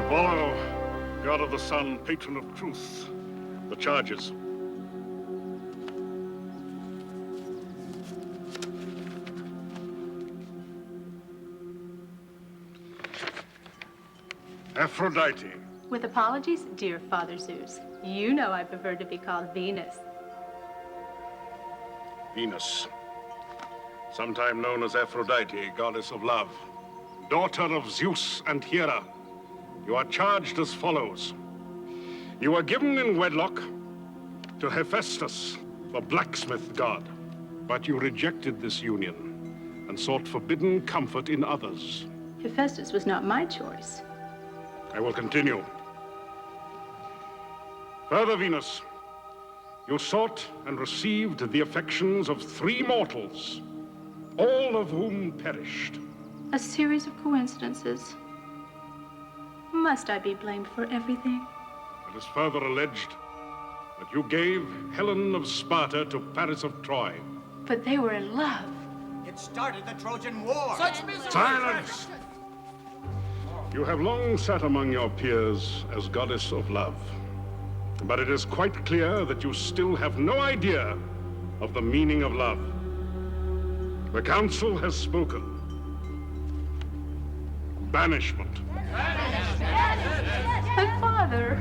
Apollo, god of the sun, patron of truth. The charges. Aphrodite. With apologies, dear Father Zeus. You know I prefer to be called Venus. Venus, sometime known as Aphrodite, goddess of love, daughter of Zeus and Hera. You are charged as follows. You were given in wedlock to Hephaestus, the blacksmith god, but you rejected this union and sought forbidden comfort in others. Hephaestus was not my choice. I will continue. Further, Venus, you sought and received the affections of 3 mortals, all of whom perished. A series of coincidences. Must I be blamed for everything? It is further alleged that you gave Helen of Sparta to Paris of Troy. But they were in love. It started the Trojan War. Such misery! Silence! You have long sat among your peers as goddess of love. But it is quite clear that you still have no idea of the meaning of love. The council has spoken. Banishment. My father.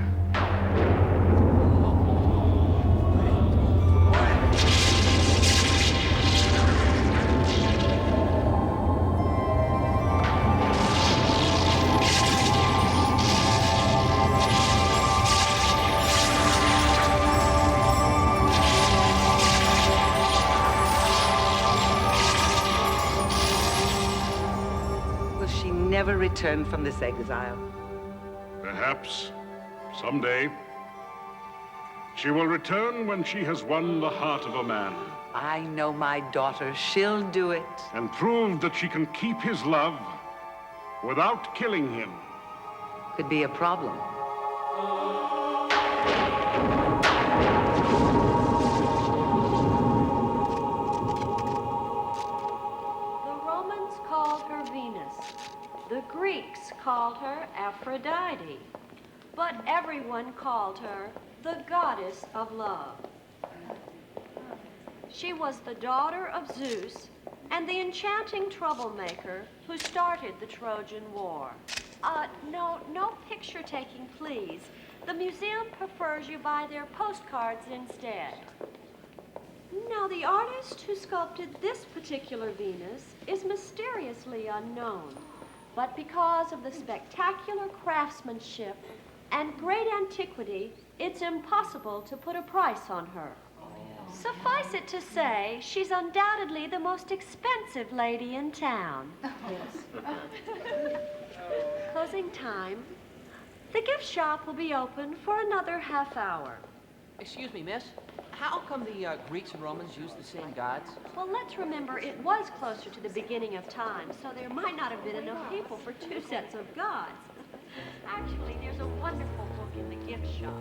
Never return from this exile. Perhaps someday she will return when she has won the heart of a man. I know my daughter. She'll do it. And prove that she can keep his love without killing him. Could be a problem. The Greeks called her Aphrodite, but everyone called her the goddess of love. She was the daughter of Zeus and the enchanting troublemaker who started the Trojan War. No picture taking, please. The museum prefers you buy their postcards instead. Now, the artist who sculpted this particular Venus is mysteriously unknown. But because of the spectacular craftsmanship and great antiquity, it's impossible to put a price on her. Suffice it to say, she's undoubtedly the most expensive lady in town. Closing time. The gift shop will be open for another half hour. Excuse me, miss. How come the Greeks and Romans used the same gods? Well, let's remember it was closer to the beginning of time, so there might not have been enough people for 2 sets of gods. Actually, there's a wonderful book in the gift shop.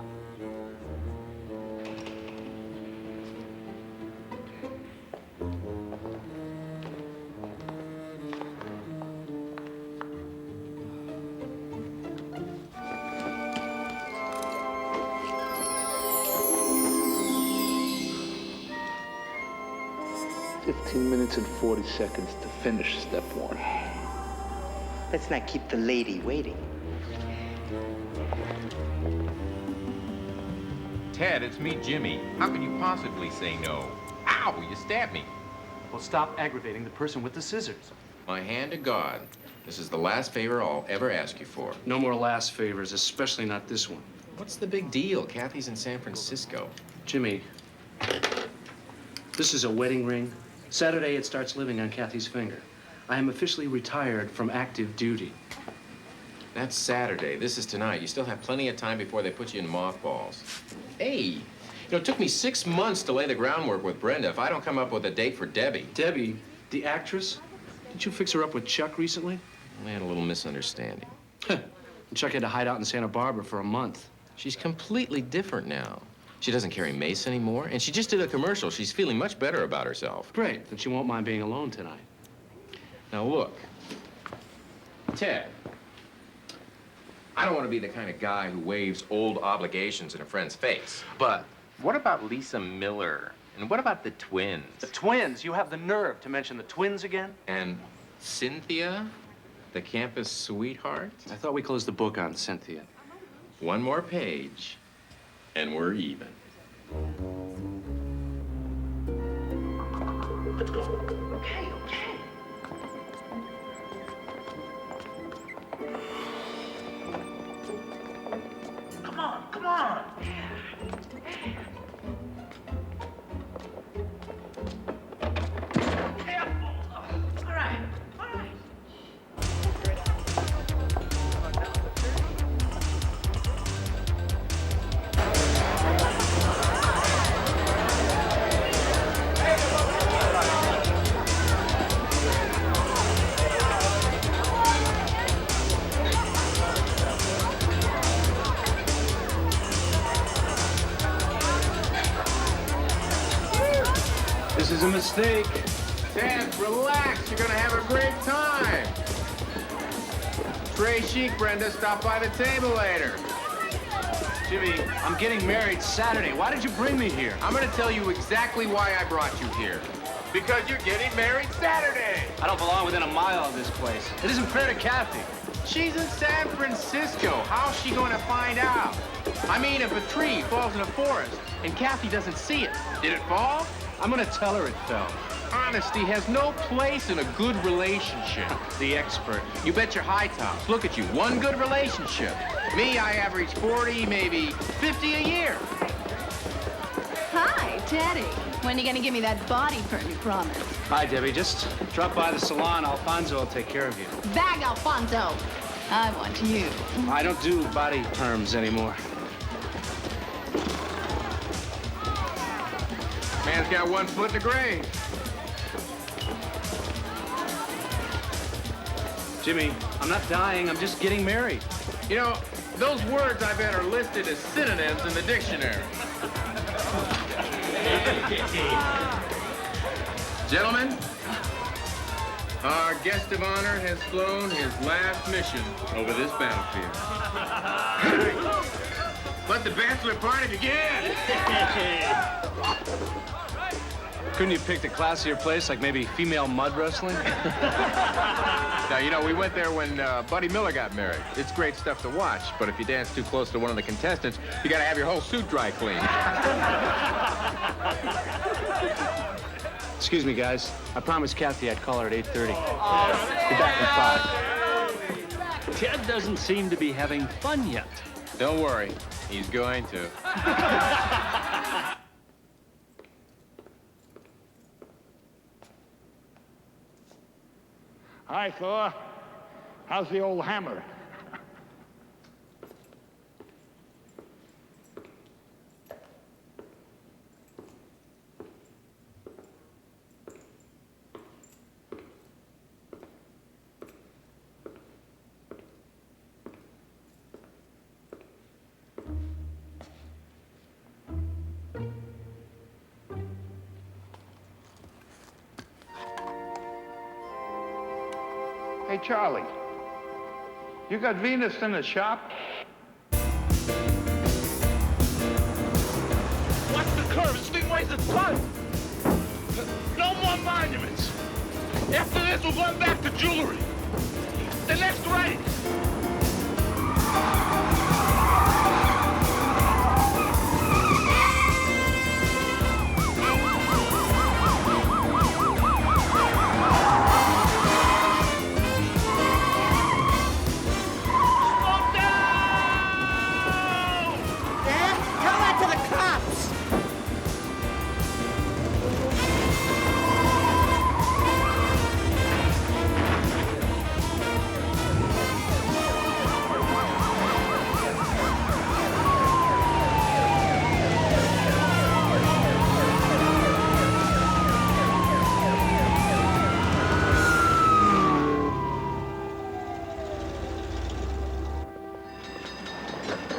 Minutes and 40 seconds to finish step 1. Let's not keep the lady waiting. Ted, it's me, Jimmy. How could you possibly say no? Ow, you stabbed me. Well, stop aggravating the person with the scissors. My hand to God. This is the last favor I'll ever ask you for. No more last favors, especially not this one. What's the big deal? Kathy's in San Francisco. Jimmy, this is a wedding ring. Saturday, it starts living on Kathy's finger. I am officially retired from active duty. That's Saturday. This is tonight. You still have plenty of time before they put you in mothballs. Hey, it took me 6 months to lay the groundwork with Brenda. If I don't come up with a date for Debbie. Debbie, the actress? Didn't you fix her up with Chuck recently? We had a little misunderstanding. Chuck had to hide out in Santa Barbara for a month. She's completely different now. She doesn't carry mace anymore, and she just did a commercial. She's feeling much better about herself. Great, then she won't mind being alone tonight. Now look, Ted, I don't want to be the kind of guy who waves old obligations in a friend's face. But What about Lisa Miller? And what about the twins? the twins, you have the nerve to mention the twins again? And Cynthia, the campus sweetheart? I thought we closed the book on Cynthia. One more page, and we're even. Okay, okay. Come on, come on. Careful. All right, all right. This is a mistake. Dad, relax. You're gonna have a great time. Trey Chic, Brenda, stop by the table later. Jimmy, I'm getting married Saturday. Why did you bring me here? I'm gonna tell you exactly why I brought you here. Because you're getting married Saturday. I don't belong within a mile of this place. It isn't fair to Kathy. She's in San Francisco. How's she going to find out? I mean, if a tree falls in a forest and Kathy doesn't see it, did it fall? I'm gonna tell her it fell. Honesty has no place in a good relationship. The expert. You bet your high tops. Look at you, one good relationship. Me, I average 40, maybe 50 a year. Hi, Teddy. When are you gonna give me that body perm you promised? Hi, Debbie. Just drop by the salon. Alfonso will take care of you. Bag Alfonso. I want you. I don't do body perms anymore. Man's got one foot in the grave. Jimmy, I'm not dying. I'm just getting married. You know, those words I bet are listed as synonyms in the dictionary. Gentlemen, our guest of honor has flown his last mission over this battlefield. Let the bachelor party begin! Couldn't you pick a classier place, like maybe female mud wrestling? Now, you know, we went there when Buddy Miller got married. It's great stuff to watch, but if you dance too close to one of the contestants, you gotta have your whole suit dry cleaned. Excuse me, guys. I promised Kathy I'd call her at 8:30. Be back in 5. Ted doesn't seem to be having fun yet. Don't worry, he's going to. Hi, Thor. How's the old hammer? Hey, Charlie, you got Venus in the shop? Watch the curve. This thing weighs a ton. No more monuments. After this, we're going back to jewelry. The next race.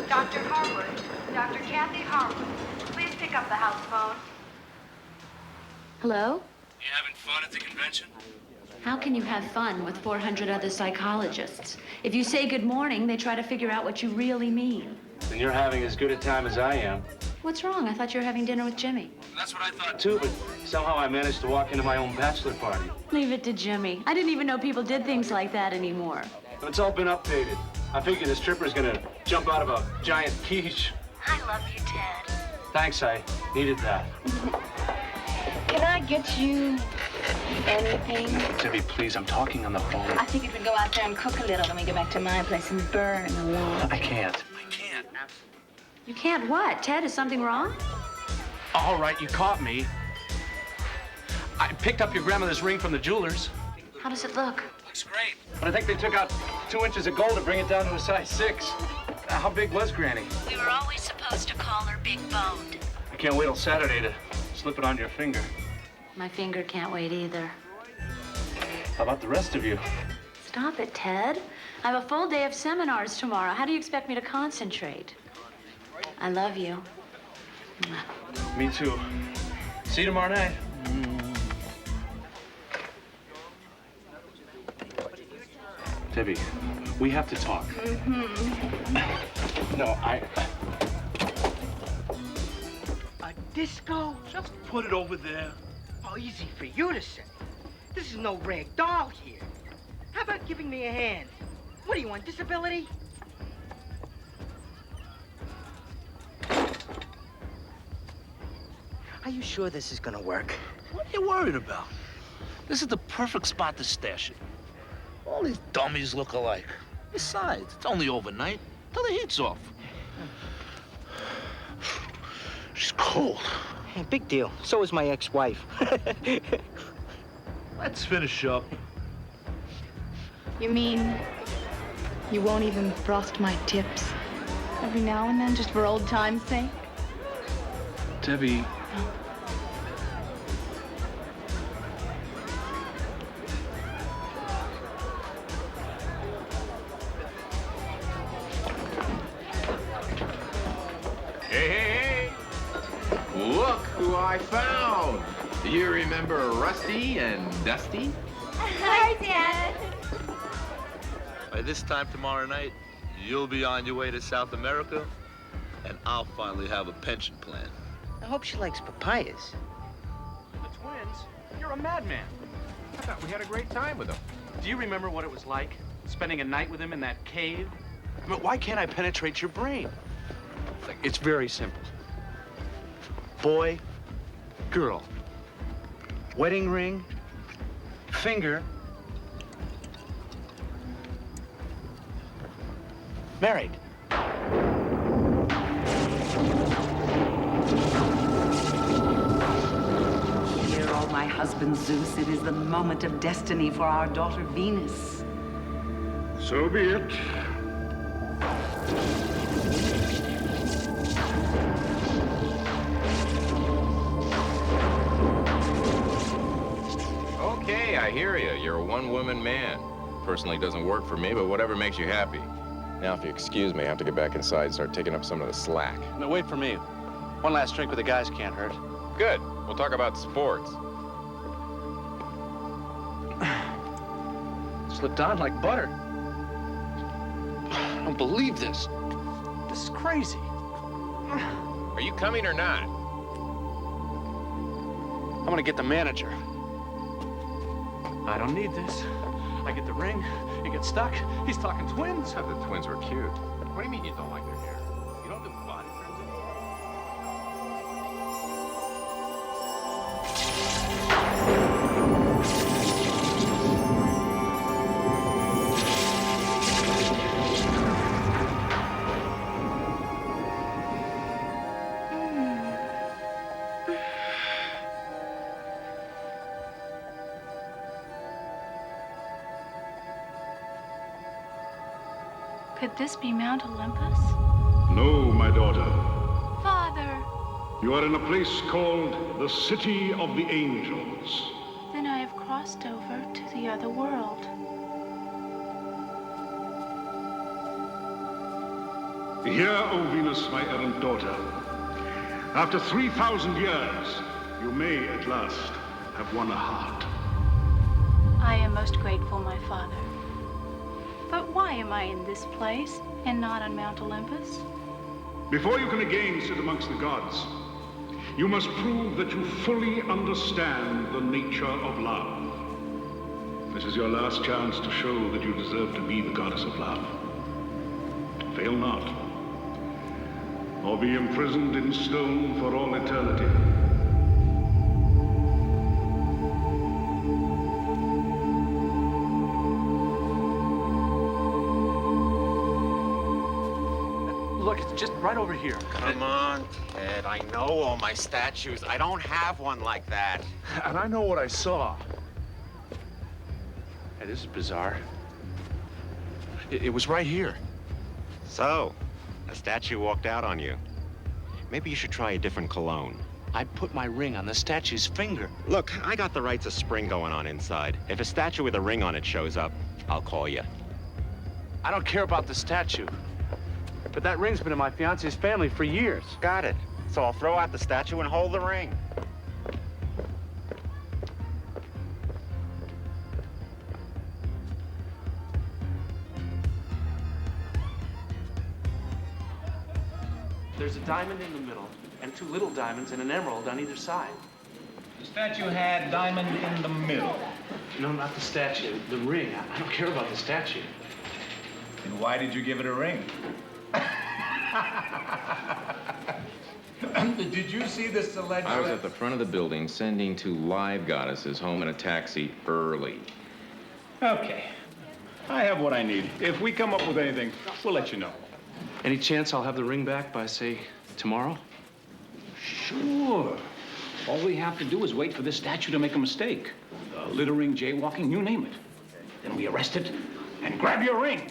Dr. Harwood, Dr. Kathy Harwood, please pick up the house phone. Hello? You having fun at the convention? How can you have fun with 400 other psychologists? If you say good morning, they try to figure out what you really mean. Then you're having as good a time as I am. What's wrong? I thought you were having dinner with Jimmy. That's what I thought too, but somehow I managed to walk into my own bachelor party. Leave it to Jimmy. I didn't even know people did things like that anymore. It's all been updated. I figure the stripper's gonna jump out of a giant quiche. I love you, Ted. Thanks, I needed that. Can I get you anything? Debbie, please, I'm talking on the phone. I think you could go out there and cook a little, then we go back to my place and burn the wall. I can't. You can't what? Ted, is something wrong? All right, you caught me. I picked up your grandmother's ring from the jeweler's. How does it look? Looks great. But I think they took out 2 inches of gold to bring it down to a size 6. How big was Granny? We were always supposed to call her big boned. I can't wait till Saturday to slip it on your finger. My finger can't wait either. How about the rest of you? Stop it, Ted. I have a full day of seminars tomorrow. How do you expect me to concentrate? I love you. Me too. See you tomorrow night. Debbie, we have to talk. No, A disco? Just put it over there. Oh, easy for you to say. This is no rag doll here. How about giving me a hand? What do you want, disability? Are you sure this is gonna work? What are you worried about? This is the perfect spot to stash it. All these dummies look alike. Besides, it's only overnight, till the heat's off. She's cold. Hey, big deal. So is my ex-wife. Let's finish up. You mean you won't even frost my tips every now and then, just for old time's sake? Debbie. Hey! Look who I found! Do you remember Rusty and Dusty? Hi, Dad. By this time tomorrow night, you'll be on your way to South America, and I'll finally have a pension plan. I hope she likes papayas. The twins? You're a madman. I thought we had a great time with them. Do you remember what it was like, spending a night with him in that cave? I mean, why can't I penetrate your brain? It's very simple. Boy, girl. Wedding ring, finger, married. Dear all my husband Zeus, it is the moment of destiny for our daughter Venus. So be it. Okay, I hear you. You're a one-woman man. Personally, doesn't work for me, but whatever makes you happy. Now, if you excuse me, I have to get back inside and start taking up some of the slack. No, wait for me. One last drink with the guys can't hurt. Good. We'll talk about sports. Slipped on like butter. I don't believe this. This is crazy. Are you coming or not? I'm gonna get the manager. I don't need this. I get the ring, he gets stuck, he's talking twins. I thought the twins were cute. What do you mean you don't like their hair? You don't do body trims Could this be Mount Olympus? No, my daughter. Father! You are in a place called the City of the Angels. Then I have crossed over to the other world. Hear, O Venus, my errant daughter. After 3,000 years, you may at last have won a heart. I I am most grateful, my father. But why am I in this place and not on Mount Olympus? Before you can again sit amongst the gods, you must prove that you fully understand the nature of love. This is your last chance to show that you deserve to be the goddess of love. Fail not, or be imprisoned in stone for all eternity. Look, it's just right over here. Come on, Ted. I know all my statues. I don't have one like that. And I know what I saw. Hey, this is bizarre. It was right here. So, a statue walked out on you. Maybe you should try a different cologne. I put my ring on the statue's finger. Look, I got the rights of spring going on inside. If a statue with a ring on it shows up, I'll call you. I don't care about the statue. But that ring's been in my fiance's family for years. Got it. So I'll throw out the statue and hold the ring. There's a diamond in the middle, and two little diamonds and an emerald on either side. The statue had diamond in the middle. No, not the statue. The ring. I don't care about the statue. And why did you give it a ring? Did you see the celestial? I was at the front of the building sending two live goddesses home in a taxi early. Okay. I have what I need. If we come up with anything, we'll let you know. Any chance I'll have the ring back by, say, tomorrow? Sure. All we have to do is wait for this statue to make a mistake. Littering, jaywalking, you name it. Then we arrest it and grab your ring.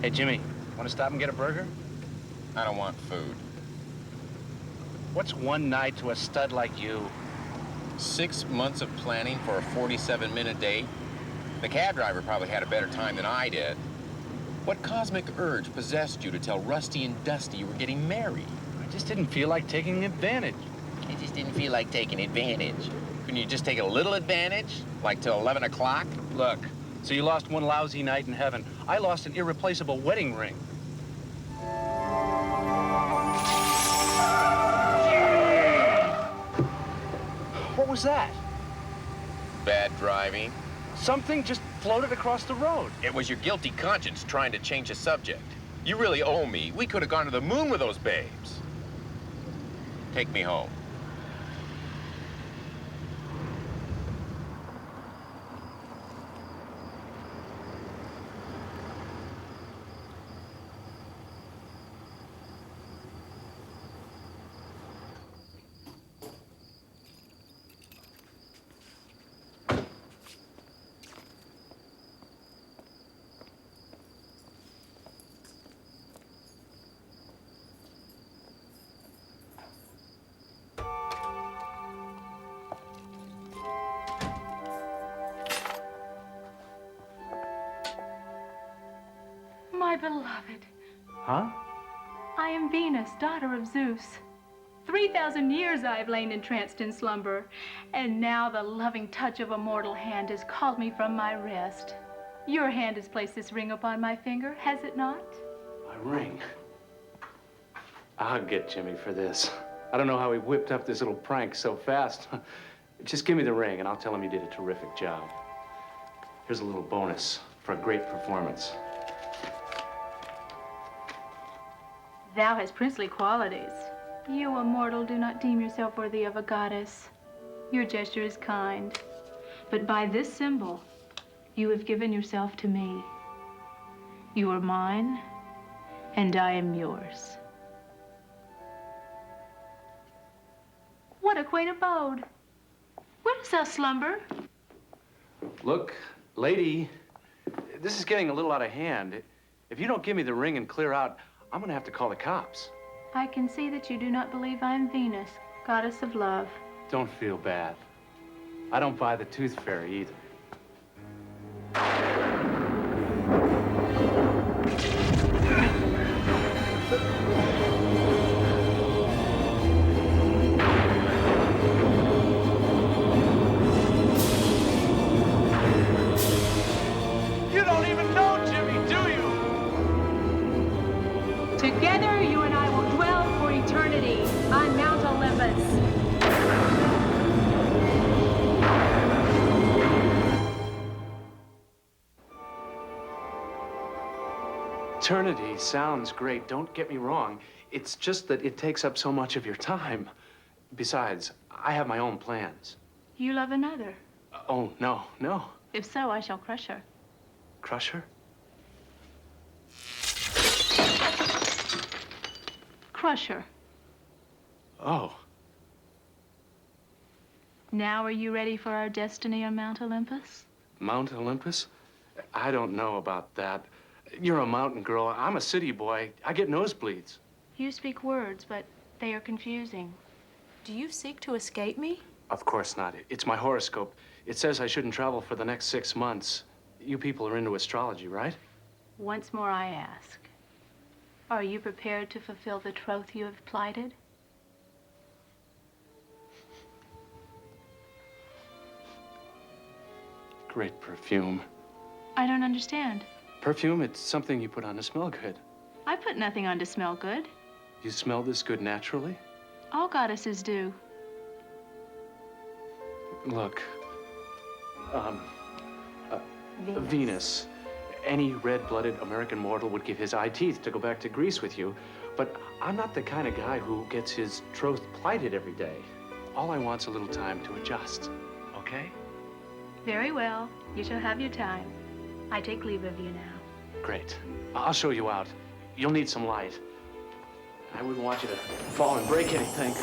Hey, Jimmy, want to stop and get a burger? I don't want food. What's one night to a stud like you? 6 months of planning for a 47-minute date? The cab driver probably had a better time than I did. What cosmic urge possessed you to tell Rusty and Dusty you were getting married? I just didn't feel like taking advantage. I just didn't feel like taking advantage. Couldn't you just take a little advantage? Like till 11 o'clock? Look, so you lost one lousy night in heaven. I lost an irreplaceable wedding ring. What was that? Bad driving. Something just floated across the road. It was your guilty conscience trying to change the subject. You really owe me. We could have gone to the moon with those babes. Take me home. My beloved, Huh? I am Venus, daughter of Zeus. 3,000 years I have lain entranced in slumber, and now the loving touch of a mortal hand has called me from my rest. Your hand has placed this ring upon my finger, has it not? My ring. I'll get Jimmy for this. I don't know how he whipped up this little prank so fast. Just give me the ring, and I'll tell him you did a terrific job. Here's a little bonus for a great performance. Thou hast princely qualities. You, a mortal, do not deem yourself worthy of a goddess. Your gesture is kind. But by this symbol, you have given yourself to me. You are mine, and I am yours. What a quaint abode. Where dost thou slumber? Look, lady, this is getting a little out of hand. If you don't give me the ring and clear out, I'm gonna have to call the cops. I can see that you do not believe I am Venus, goddess of love. Don't feel bad. I don't buy the tooth fairy either. You don't even know Jimmy, do you? Together, you and I will dwell for eternity on Mount Olympus. Eternity sounds great, don't get me wrong. It's just that it takes up so much of your time. Besides, I have my own plans. You love another. Oh, no, no. If so, I shall crush her. Crush her? Crush her. Oh. Now are you ready for our destiny on Mount Olympus? Mount Olympus? I don't know about that. You're a mountain girl. I'm a city boy. I get nosebleeds. You speak words, but they are confusing. Do you seek to escape me? Of course not. It's my horoscope. It says I shouldn't travel for the next 6 months. You people are into astrology, right? Once more I ask. Are you prepared to fulfill the troth you have plighted? Great perfume. I don't understand. Perfume, it's something you put on to smell good. I put nothing on to smell good. You smell this good naturally? All goddesses do. Look, Venus. Any red-blooded American mortal would give his eye teeth to go back to Greece with you. But I'm not the kind of guy who gets his troth plighted every day. All I want's a little time to adjust, okay? Very well. You shall have your time. I take leave of you now. Great. I'll show you out. You'll need some light. I wouldn't want you to fall and break anything.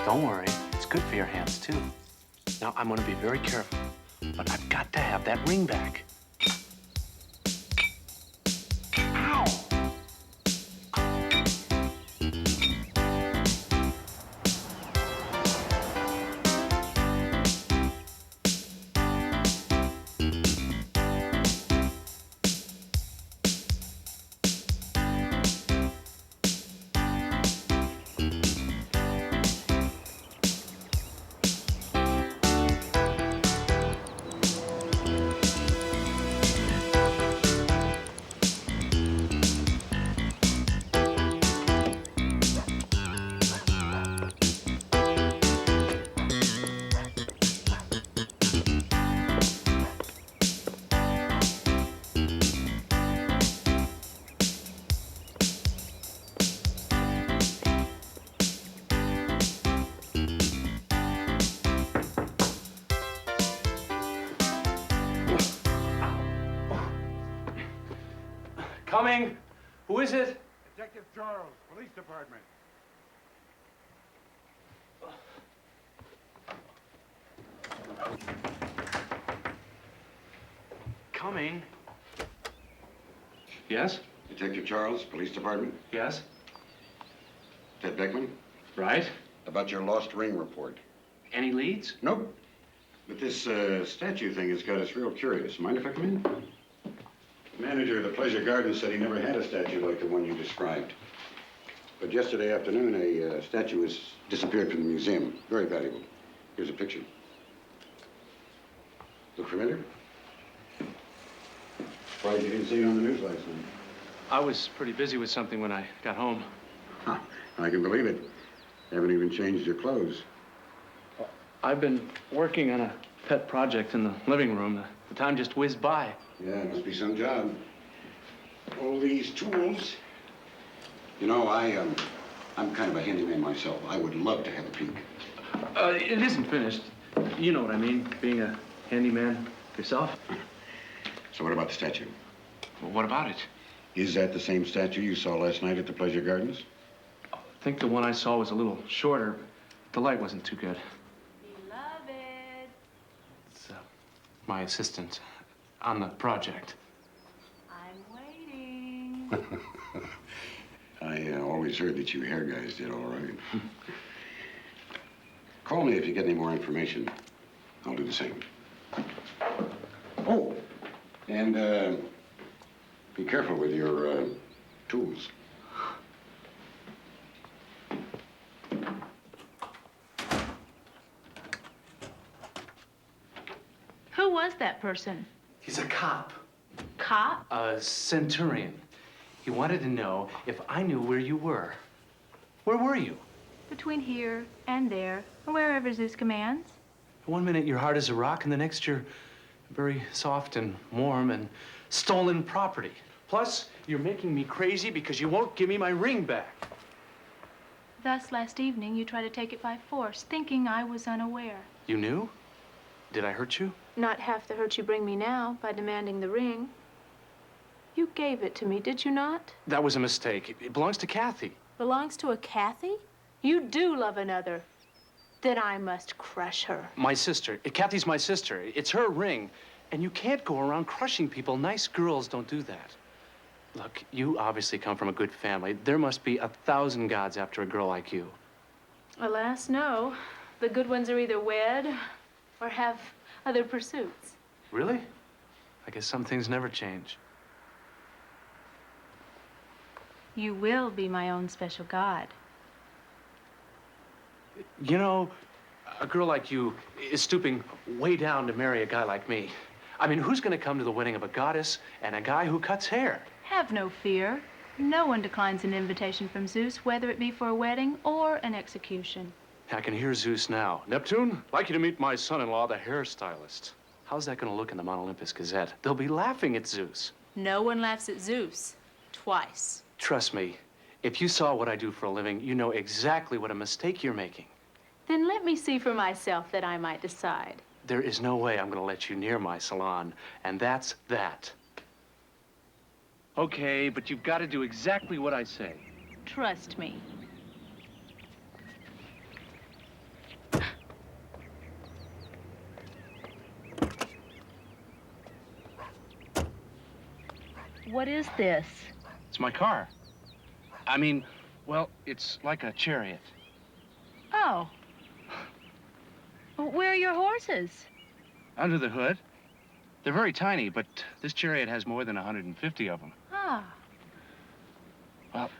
Don't worry, it's good for your hands, too. Now, I'm gonna be very careful, but I've got to have that ring back. Ow! Coming. Who is it? Detective Charles, Police Department. Coming. Yes? Detective Charles, Police Department. Yes? Ted Beckman. Right. About your lost ring report. Any leads? Nope. But this statue thing has got us real curious. Mind if I come in? The manager of the Pleasure Garden said he never had a statue like the one you described. But yesterday afternoon, a statue was disappeared from the museum. Very valuable. Here's a picture. Look familiar? Surprised you didn't see it on the news last night. I was pretty busy with something when I got home. Huh. I can believe it. You haven't even changed your clothes. I've been working on a pet project in the living room. The time just whizzed by. Yeah, it must be some job. All these tools. You know, I'm kind of a handyman myself. I would love to have a peek. It isn't finished. You know what I mean, being a handyman yourself. So what about the statue? Well, what about it? Is that the same statue you saw last night at the Pleasure Gardens? I think the one I saw was a little shorter. The light wasn't too good. Beloved. It's my assistant on the project. I'm waiting. I always heard that you hair guys did all right. Call me if you get any more information. I'll do the same. Oh, and be careful with your tools. Who was that person? He's a cop. Cop? A centurion. He wanted to know if I knew where you were. Where were you? Between here and there, or wherever Zeus commands. One minute you're hard as a rock, and the next you're very soft and warm and stolen property. Plus, you're making me crazy because you won't give me my ring back. Thus, last evening, you tried to take it by force, thinking I was unaware. You knew? Did I hurt you? Not half the hurt you bring me now by demanding the ring. You gave it to me, did you not? That was a mistake. It belongs to Kathy. Belongs to a Kathy? You do love another. Then I must crush her. My sister. Kathy's my sister. It's her ring. And you can't go around crushing people. Nice girls don't do that. Look, you obviously come from a good family. There must be 1,000 gods after a girl like you. Alas, no. The good ones are either wed or have other pursuits. Really? I guess some things never change. You will be my own special god. You know, a girl like you is stooping way down to marry a guy like me. I mean, who's going to come to the wedding of a goddess and a guy who cuts hair? Have no fear. No one declines an invitation from Zeus, whether it be for a wedding or an execution. I can hear Zeus now. Neptune, I'd like you to meet my son-in-law, the hairstylist. How's that going to look in the Mount Olympus Gazette? They'll be laughing at Zeus. No one laughs at Zeus. Twice. Trust me, if you saw what I do for a living, you know exactly what a mistake you're making. Then let me see for myself that I might decide. There is no way I'm going to let you near my salon, and that's that. Okay, but you've got to do exactly what I say. Trust me. What is this? It's my car. I mean, well, it's like a chariot. Oh. Where are your horses? Under the hood. They're very tiny, but this chariot has more than 150 of them. Ah. Well,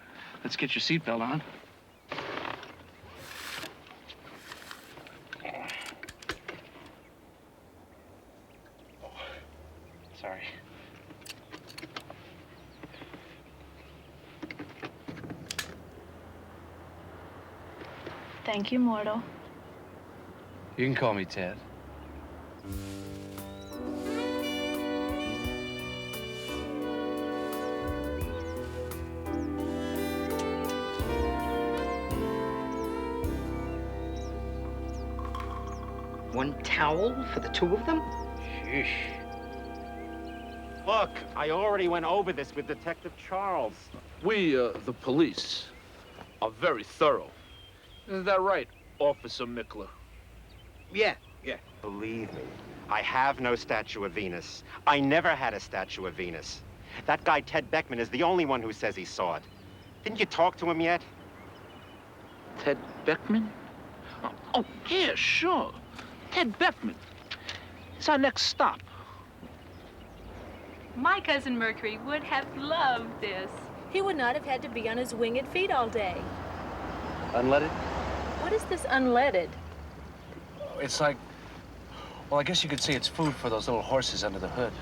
let's get your seatbelt on. Sorry. Thank you, mortal. You can call me Ted. One towel for the two of them? Sheesh. Look, I already went over this with Detective Charles. We, the police, are very thorough. Isn't that right, Officer Mickler? Yeah. Believe me, I have no statue of Venus. I never had a statue of Venus. That guy, Ted Beckman, is the only one who says he saw it. Didn't you talk to him yet? Ted Beckman? Oh, yeah, sure. Ted Beckman. It's our next stop. My cousin Mercury would have loved this. He would not have had to be on his winged feet all day. Unleaded? What is this unleaded? It's like, well, I guess you could say it's food for those little horses under the hood.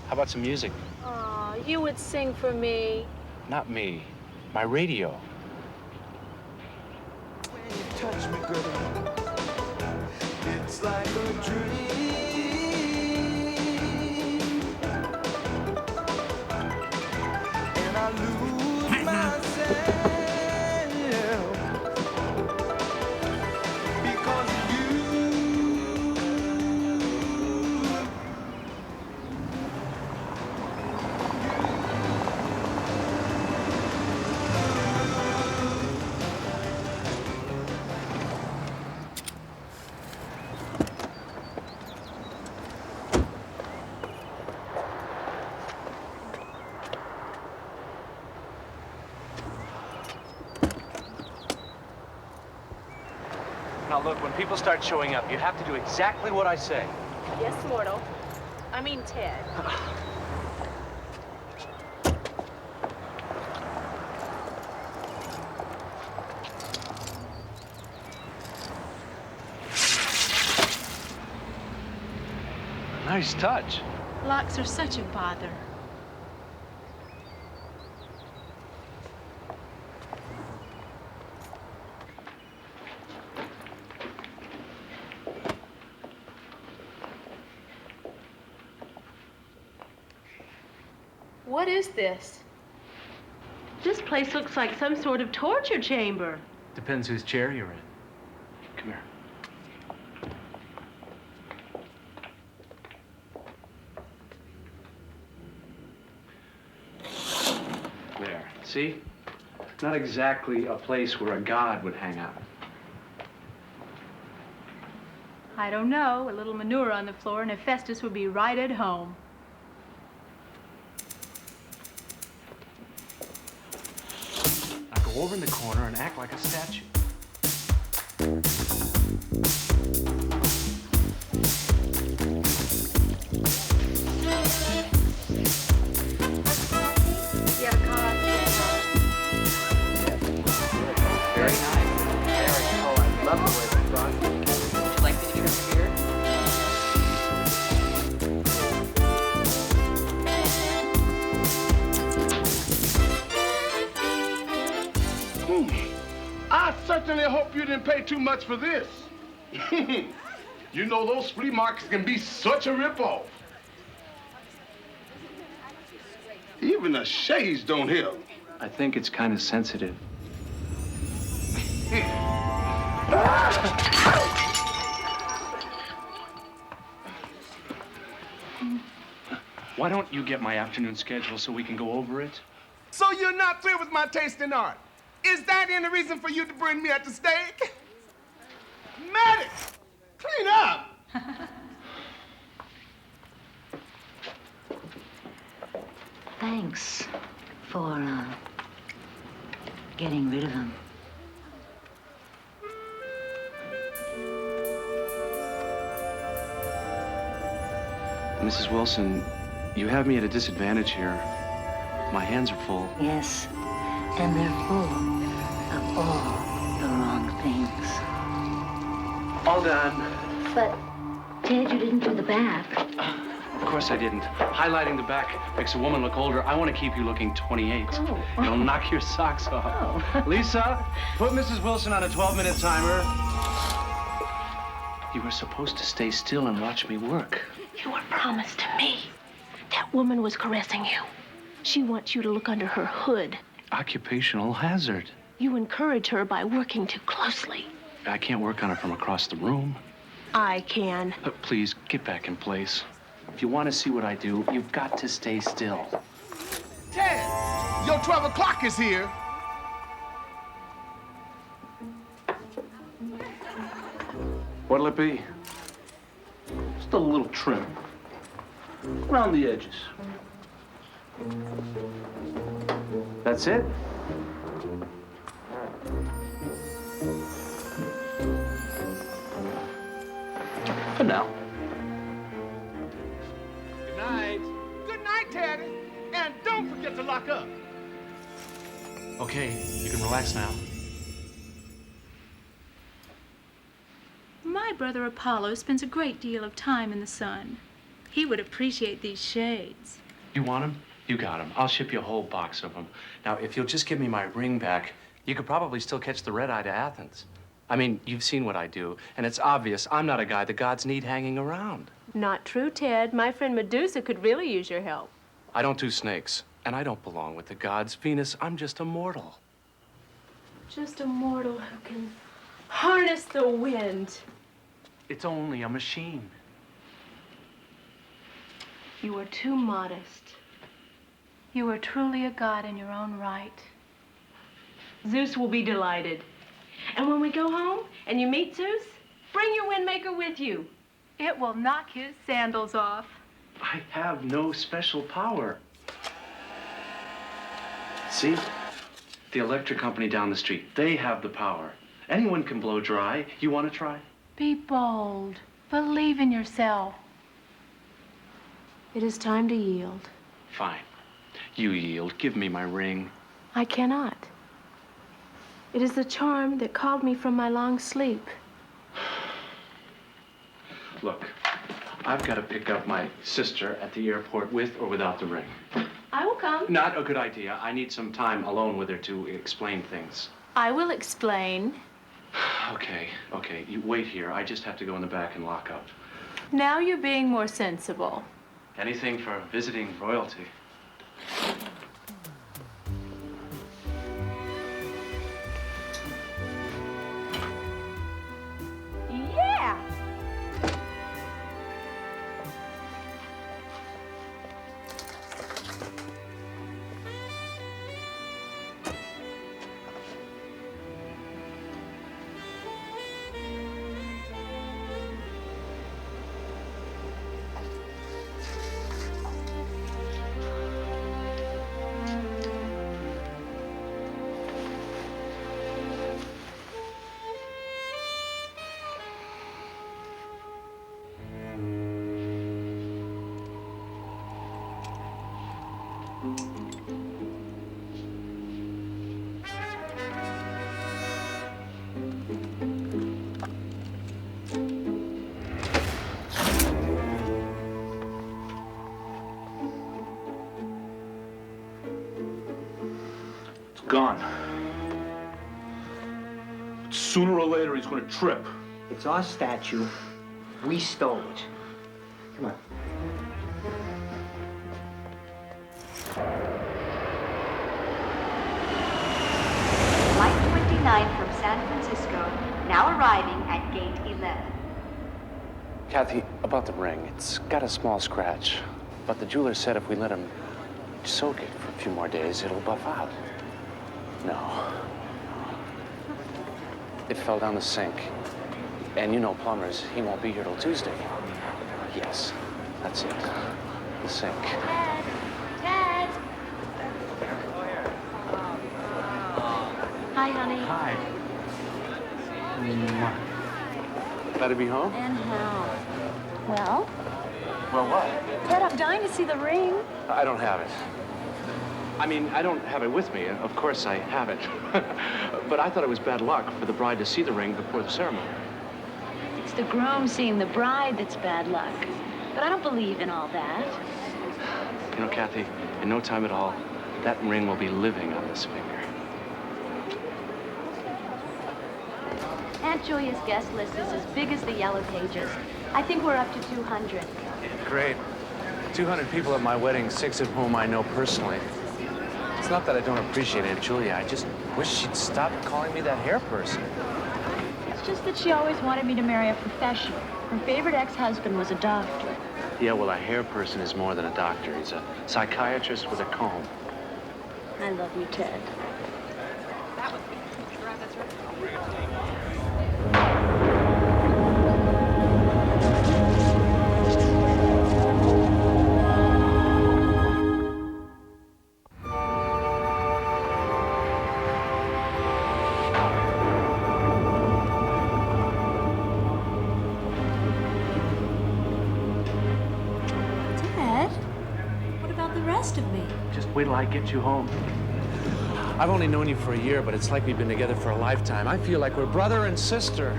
How about some music? Aw, you would sing for me. Not me. My radio. When you touch me, girl, it's like a dream. And I lose myself because of you. Now look, when people start showing up, you have to do exactly what I say. Yes, mortal. I mean Ted. Nice touch. Locks are such a bother. What is this? This place looks like some sort of torture chamber. Depends whose chair you're in. Come here. There. See? Not exactly a place where a god would hang out. I don't know. A little manure on the floor and Hephaestus would be right at home. Now go over in the corner and act like a statue. You have a card? Very nice. Very cool. I love the way it's done. Would you like me to give you a beer? I certainly hope you didn't pay too much for this. You know, those flea markets can be such a ripoff. Even the shades don't help. I think it's kind of sensitive. Why don't you get my afternoon schedule so we can go over it? So you're not through with my taste in art? Is that any reason for you to bring me at the stake? Maddox, clean up! Thanks for getting rid of him. Mrs. Wilson, you have me at a disadvantage here. My hands are full. Yes, and they're full of all the wrong things. All done. But, Ted, you didn't do the back. Of course I didn't. Highlighting the back makes a woman look older. I want to keep you looking 28. Oh. It'll knock your socks off. Oh. Lisa, put Mrs. Wilson on a 12-minute timer. You were supposed to stay still and watch me work. You were promised to me. That woman was caressing you. She wants you to look under her hood. Occupational hazard. You encourage her by working too closely. I can't work on it from across the room. I can. Please, get back in place. If you want to see what I do, you've got to stay still. Ted, your 12 o'clock is here. What'll it be? Just a little trim. Around the edges. That's it? For now. Good night. Good night, Teddy. And don't forget to lock up. Okay, you can relax now. My brother Apollo spends a great deal of time in the sun. He would appreciate these shades. You want him? You got them. I'll ship you a whole box of them. Now, if you'll just give me my ring back, you could probably still catch the red-eye to Athens. I mean, you've seen what I do, and it's obvious I'm not a guy the gods need hanging around. Not true, Ted. My friend Medusa could really use your help. I don't do snakes, and I don't belong with the gods. Venus, I'm just a mortal. Just a mortal who can harness the wind. It's only a machine. You are too modest. You are truly a god in your own right. Zeus will be delighted. And when we go home and you meet Zeus, bring your windmaker with you. It will knock his sandals off. I have no special power. See? The electric company down the street, they have the power. Anyone can blow dry. You want to try? Be bold. Believe in yourself. It is time to yield. Fine. You yield. Give me my ring. I cannot. It is the charm that called me from my long sleep. Look, I've got to pick up my sister at the airport with or without the ring. I will come. Not a good idea. I need some time alone with her to explain things. I will explain. Okay. You wait here. I just have to go in the back and lock up. Now you're being more sensible. Anything for visiting royalty. Yeah! Gone. Sooner or later, he's gonna trip. It's our statue. We stole it. Come on. Flight 29 from San Francisco, now arriving at gate 11. Kathy, about the ring, it's got a small scratch. But the jeweler said if we let him soak it for a few more days, it'll buff out. No. It fell down the sink. And you know plumbers, he won't be here till Tuesday. Yes, that's it. The sink. Ted! Hi, honey. Hi. Glad to be home? And how? Well? Well, what? Ted, I'm dying to see the ring. I don't have it. I mean, I don't have it with me. Of course I have it. But I thought it was bad luck for the bride to see the ring before the ceremony. It's the groom seeing the bride that's bad luck. But I don't believe in all that. You know, Kathy, in no time at all, that ring will be living on this finger. Aunt Julia's guest list is as big as the Yellow Pages. I think we're up to 200. Great. 200 people at my wedding, 6 of whom I know personally. It's not that I don't appreciate Aunt Julia. I just wish she'd stop calling me that hair person. It's just that she always wanted me to marry a professional. Her favorite ex-husband was a doctor. Yeah, well, a hair person is more than a doctor. He's a psychiatrist with a comb. I love you, Ted. Wait till I get you home. I've only known you for a year, but it's like we've been together for a lifetime. I feel like we're brother and sister.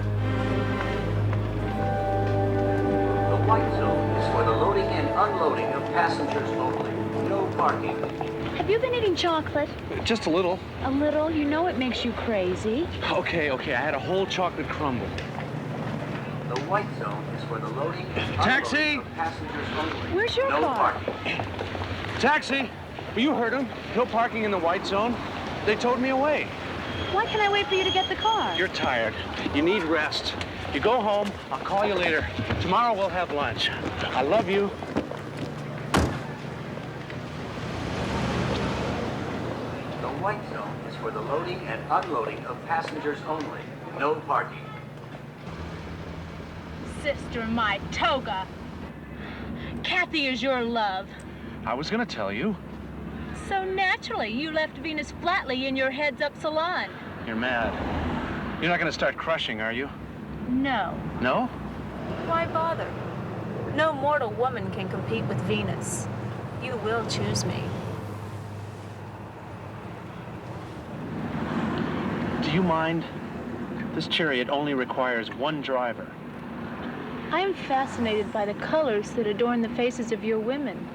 The white zone is for the loading and unloading of passengers only. No parking. Have you been eating chocolate? Just a little. A little? You know it makes you crazy. Okay, I had a whole chocolate crumble. The white zone is for the loading and Taxi! unloading of passengers only. Where's your no car? parking. Taxi! Well, you heard him. No parking in the white zone. They towed me away. Why can't I wait for you to get the car? You're tired. You need rest. You go home. I'll call you later. Tomorrow we'll have lunch. I love you. The white zone is for the loading and unloading of passengers only. No parking. Sister, my toga. Kathy is your love. I was gonna tell you. So naturally, you left Venus flatly in your heads-up salon. You're mad. You're not gonna start crushing, are you? No. No? Why bother? No mortal woman can compete with Venus. You will choose me. Do you mind? This chariot only requires one driver. I am fascinated by the colors that adorn the faces of your women.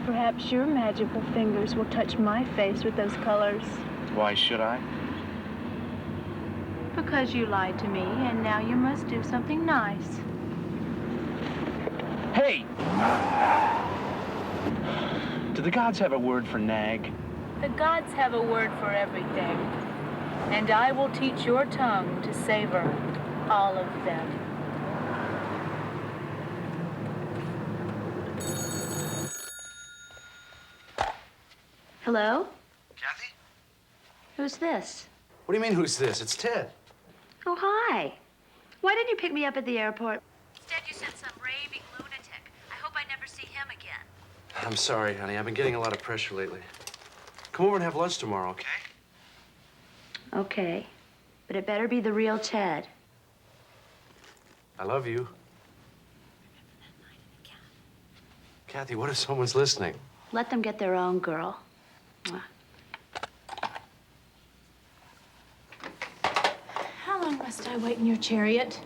Perhaps your magical fingers will touch my face with those colors. Why should I? Because you lied to me, and now you must do something nice. Hey! Do the gods have a word for nag? The gods have a word for everything, and I will teach your tongue to savor all of them. Hello? Kathy? Who's this? What do you mean, who's this? It's Ted. Oh, hi. Why didn't you pick me up at the airport? Instead, you sent some raving lunatic. I hope I never see him again. I'm sorry, honey. I've been getting a lot of pressure lately. Come over and have lunch tomorrow, okay? Okay. But it better be the real Ted. I love you. Kathy, what if someone's listening? Let them get their own girl. Mwah. How long must I wait in your chariot?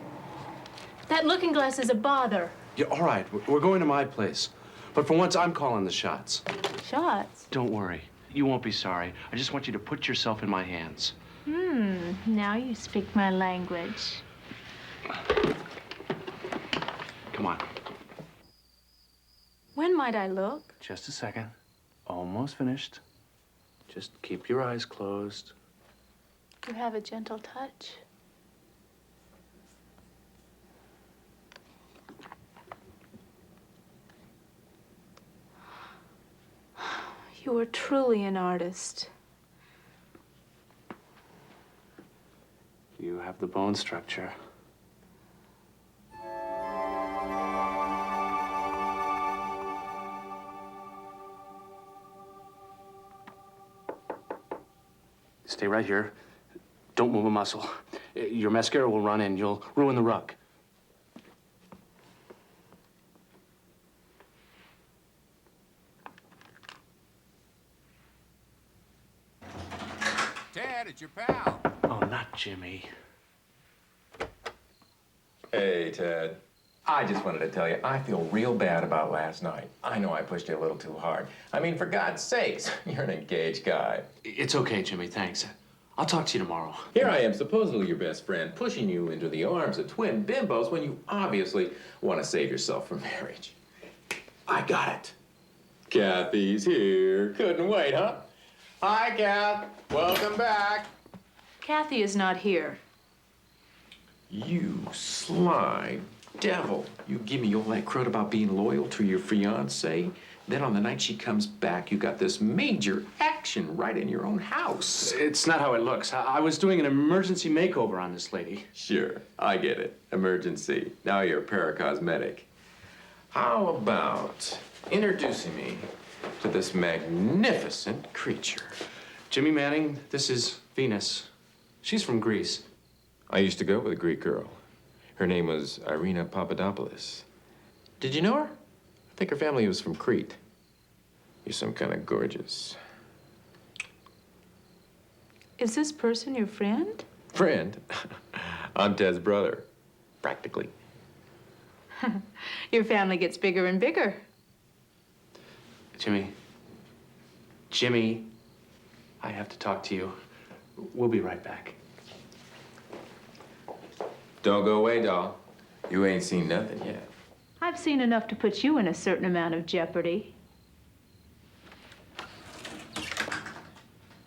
That looking glass is a bother. Yeah, all right. We're going to my place. But for once, I'm calling the shots. Shots? Don't worry. You won't be sorry. I just want you to put yourself in my hands. Now you speak my language. Come on. When might I look? Just a second. Almost finished. Just keep your eyes closed. You have a gentle touch. You are truly an artist. You have the bone structure. Stay right here. Don't move a muscle. Your mascara will run in. You'll ruin the rug. Ted, it's your pal. Oh, not Jimmy. Hey, Ted. I just wanted to tell you, I feel real bad about last night. I know I pushed you a little too hard. I mean, for God's sakes, you're an engaged guy. It's okay, Jimmy, thanks. I'll talk to you tomorrow. Here I am, supposedly your best friend, pushing you into the arms of twin bimbos when you obviously want to save yourself from marriage. I got it. Kathy's here. Couldn't wait, huh? Hi, Kath. Welcome back. Kathy is not here. You sly devil. You give me all that crud about being loyal to your fiancé. Then on the night she comes back, you got this major action right in your own house. It's not how it looks. I was doing an emergency makeover on this lady. Sure, I get it. Emergency. Now you're a paracosmetic. How about introducing me to this magnificent creature? Jimmy Manning, this is Venus. She's from Greece. I used to go with a Greek girl. Her name was Irina Papadopoulos. Did you know her? I think her family was from Crete. You're some kind of gorgeous. Is this person your friend? Friend? I'm Ted's brother, practically. Your family gets bigger and bigger. Jimmy, I have to talk to you. We'll be right back. Don't go away, doll. You ain't seen nothing yet. I've seen enough to put you in a certain amount of jeopardy.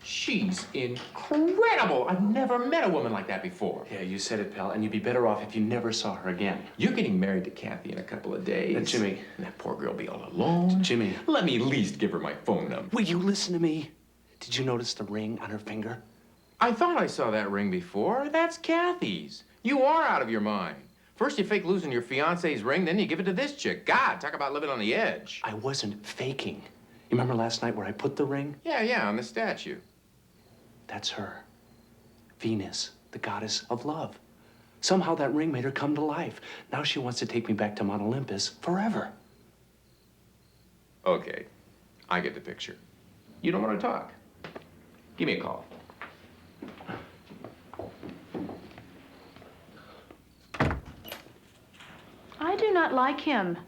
She's incredible. I've never met a woman like that before. Yeah, you said it, pal, and you'd be better off if you never saw her again. You're getting married to Kathy in a couple of days. Jimmy. And that poor girl will be all alone. Jimmy. Let me at least give her my phone number. Will you listen to me? Did you notice the ring on her finger? I thought I saw that ring before. That's Kathy's. You are out of your mind. First you fake losing your fiancé's ring, then you give it to this chick. God, talk about living on the edge. I wasn't faking. You remember last night where I put the ring? Yeah, on the statue. That's her. Venus, the goddess of love. Somehow that ring made her come to life. Now she wants to take me back to Mount Olympus forever. Okay, I get the picture. You don't want to talk. Give me a call. I do not like him.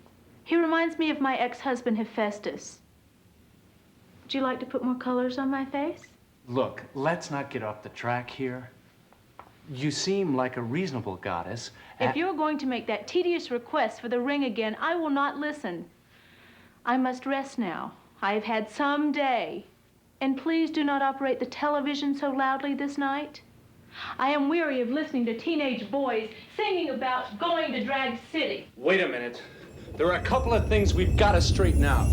He reminds me of my ex-husband, Hephaestus. Would you like to put more colors on my face? Look, let's not get off the track here. You seem like a reasonable goddess. If you're going to make that tedious request for the ring again, I will not listen. I must rest now. I have had some day. And please do not operate the television so loudly this night. I am weary of listening to teenage boys singing about going to Drag City. Wait a minute. There are a couple of things we've got to straighten out.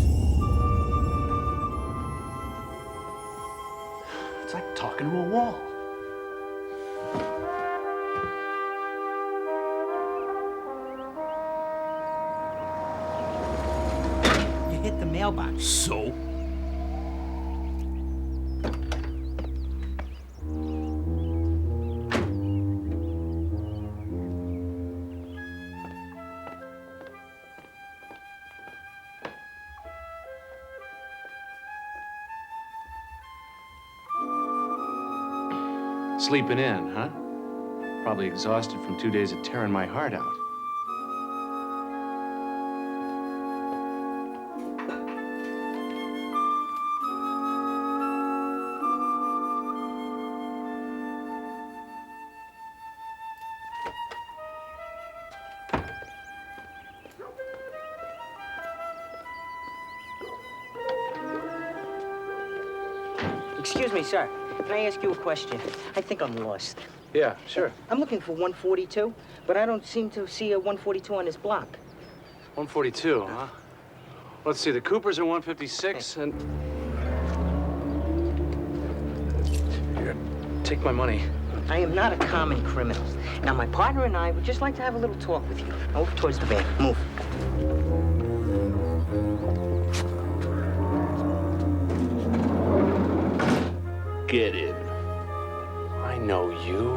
It's like talking to a wall. You hit the mailbox. So? Sleeping in, huh? Probably exhausted from 2 days of tearing my heart out. Excuse me, sir. Can I ask you a question? I think I'm lost. Yeah, sure. I'm looking for 142, but I don't seem to see a 142 on this block. 142, huh? Let's see, the Coopers are 156, and... Here, take my money. I am not a common criminal. Now, my partner and I would just like to have a little talk with you. Over towards the van. Move. Get in. I know you.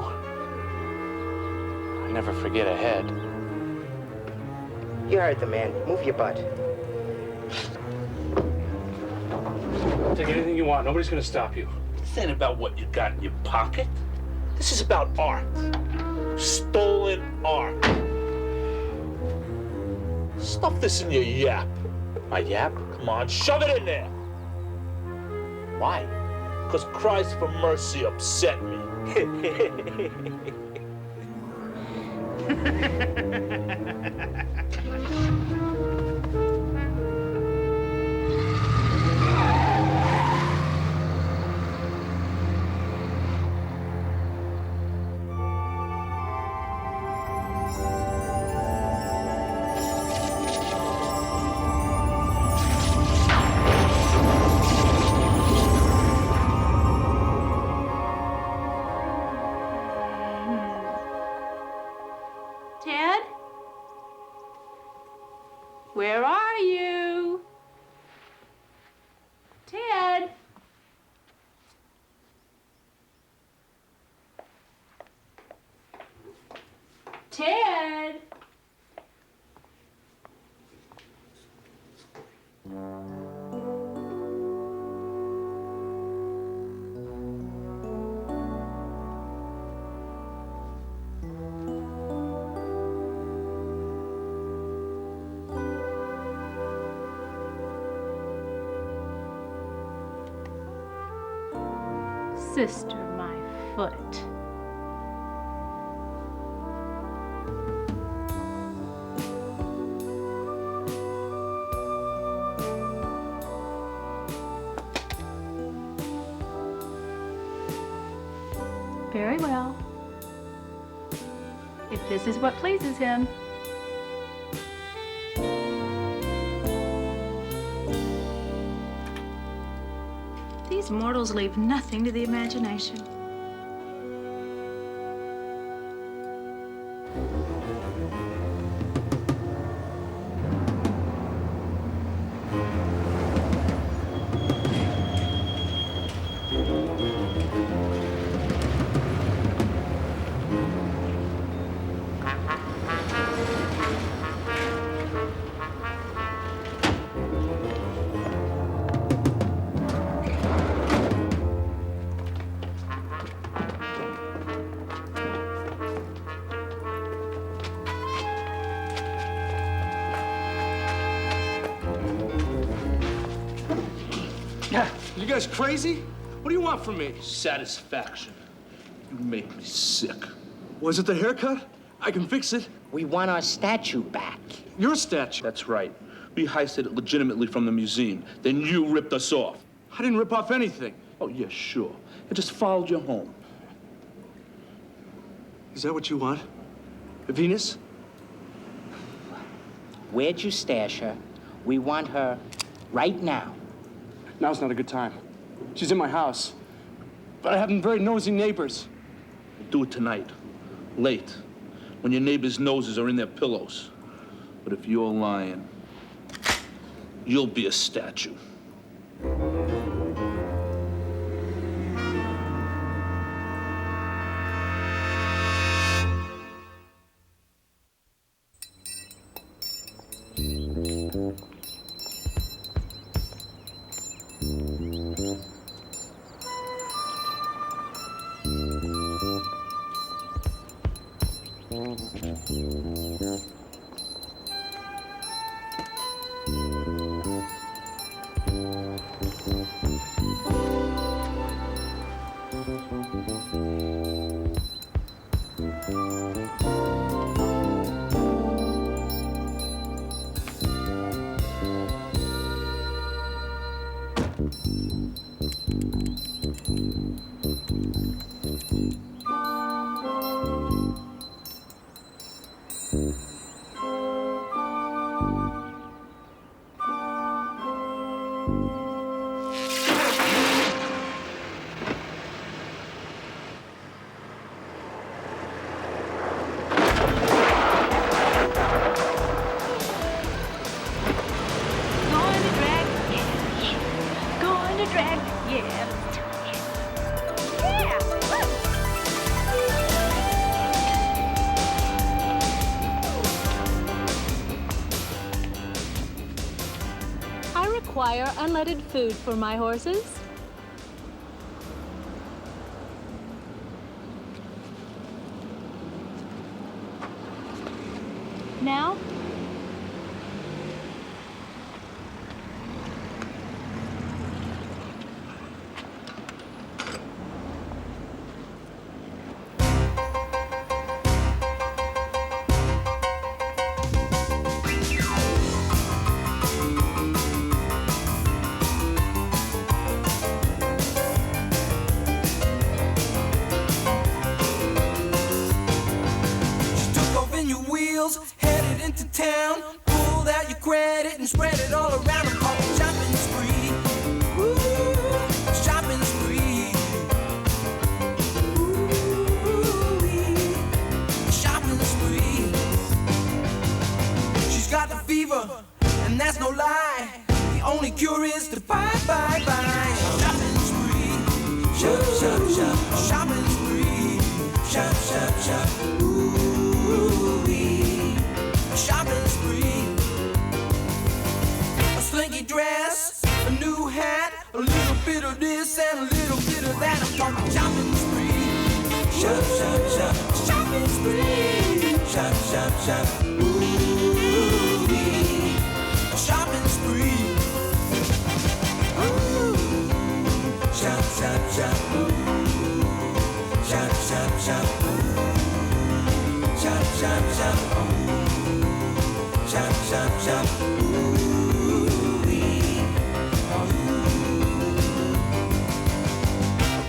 I never forget a head. You heard the man. Move your butt. Take anything you want. Nobody's gonna stop you. This ain't about what you got in your pocket. This is about art. Stolen art. Stuff this in your yap. My yap? Come on, shove it in there. Why? Because cries for mercy upset me. Ted? Where are you? Ted? Ted? sister my foot. Very well. If this is what pleases him. These mortals leave nothing to the imagination. You guys crazy? What do you want from me? Satisfaction. You make me sick. Was it the haircut? I can fix it. We want our statue back. Your statue? That's right. We heisted it legitimately from the museum. Then you ripped us off. I didn't rip off anything. Oh, yeah, sure. I just followed you home. Is that what you want? Venus? Where'd you stash her? We want her right now. Now's not a good time. She's in my house. But I have very nosy neighbors. Do it tonight. Late. When your neighbors' noses are in their pillows. But if you're lying, you'll be a statue. Unleaded food for my horses. Now, headed into town, pulled out your credit and spread it all around. I'm calling shopping spree. Ooh, shopping spree. Ooh, shopping spree. She's got the fever, and that's no lie. The only cure is to buy. Shopping spree. Shop, shop, shop. Shopping spree. Shop, shop, shop. Shopping spree. A slinky dress, a new hat, a little bit of this and a little bit of that. I'm talking shopping spree. Shop, shop, shop. Shopping spree. Shop, shop, shop. Ooh-wee. A shopping spree. Ooh. Shop, shop, shop. Ooh. shop, shop. Shop, shop, shop. Shop, shop, shop. Ooh-wee.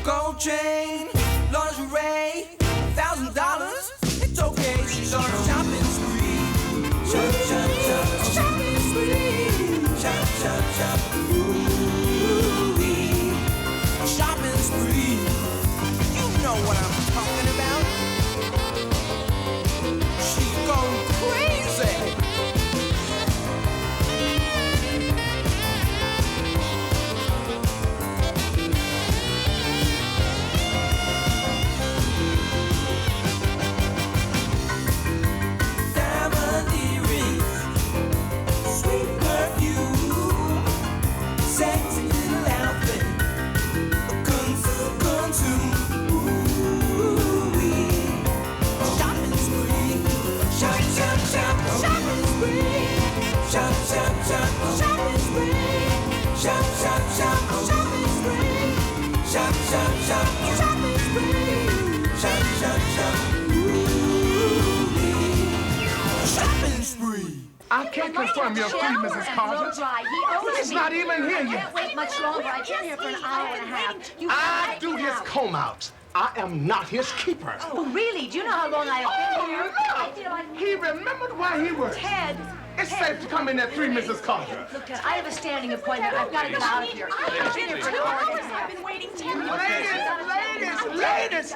Gold chain, lingerie, $1,000. It's okay, she's on a shopping spree. Shop, shop, shop. Shopping spree. Shop, shop, shop. Ooh-wee. Shopping spree. You know what I'm talking about. She's gone crazy. Diamond earrings, sweet perfume, sexy little outfit, consume. Ooh-wee. Shopping spree. Shop, shop, shop. Shopping spree. Shop, shop, shop. Shopping spree. Shop, shop, shop. Shopping spree. Shop, shop, shop. Shopping spree. Shop, shop, shop. Ooh-wee. Shopping spree. I can't confirm your plea, Mrs. Carter. He's not even here yet. Can't wait much longer. I've been here for an hour and a half. I do his comb outs. I am not his keeper. Oh, really? Do you know how long I have been here? Look. He remembered why he works. Ted. It's safe to come in at 3, Mrs. Carter. Look, Ted, I have a standing appointment. I've got to get out of here. I've been here for 2 hours. I've been waiting 10 minutes. Ladies.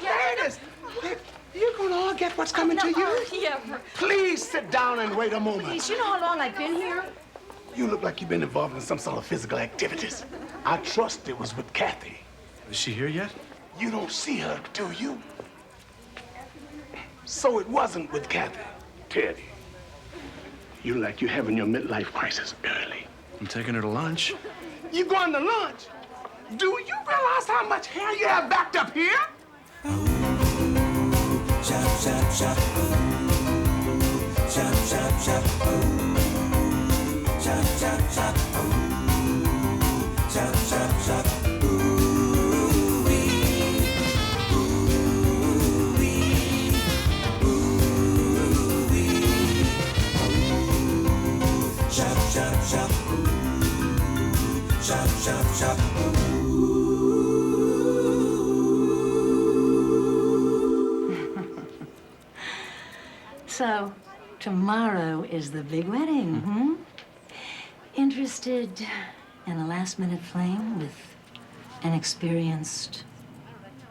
You're gonna all get what's coming to you. Yeah. Please sit down and wait a moment. Please, you know how long I've been here? You look like you've been involved in some sort of physical activities. I trust it was with Kathy. Is she here yet? You don't see her, do you? So it wasn't with Kathy. Teddy, you look like you're having your midlife crisis early. I'm taking her to lunch. You going to lunch? Do you realize how much hair you have backed up here? Shop, shop, shop. Shop, shop, shop. Shop, shop, shop. Shop, shop, shop. Ooh-wee. Ooh-wee. Ooh-wee. Shop, shop, shop. Shop, shop, shop. So, tomorrow is the big wedding, hmm? Interested in a last-minute fling with an experienced,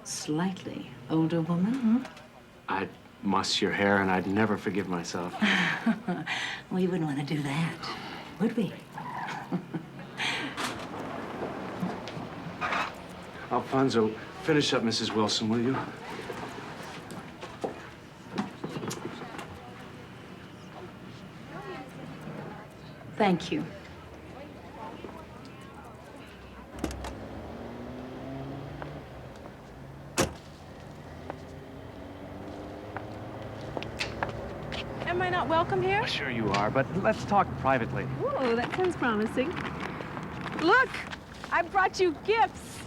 slightly older woman, hmm? I'd muss your hair and I'd never forgive myself. We wouldn't want to do that, would we? Alfonso, finish up Mrs. Wilson, will you? Thank you. Am I not welcome here? Sure you are, but let's talk privately. Ooh, that sounds promising. Look, I brought you gifts.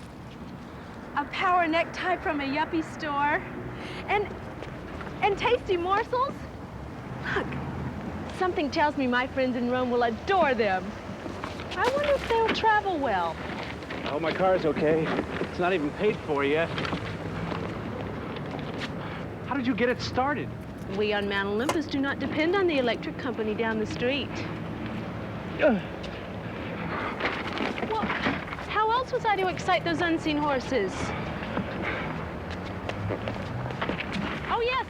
A power necktie from a yuppie store. And tasty morsels. Look, something tells me my friends in Rome will adore them. I wonder if they'll travel well. Oh, my car's okay. It's not even paid for yet. How did you get it started? We on Mount Olympus do not depend on the electric company down the street. Well, how else was I to excite those unseen horses? Oh, yes.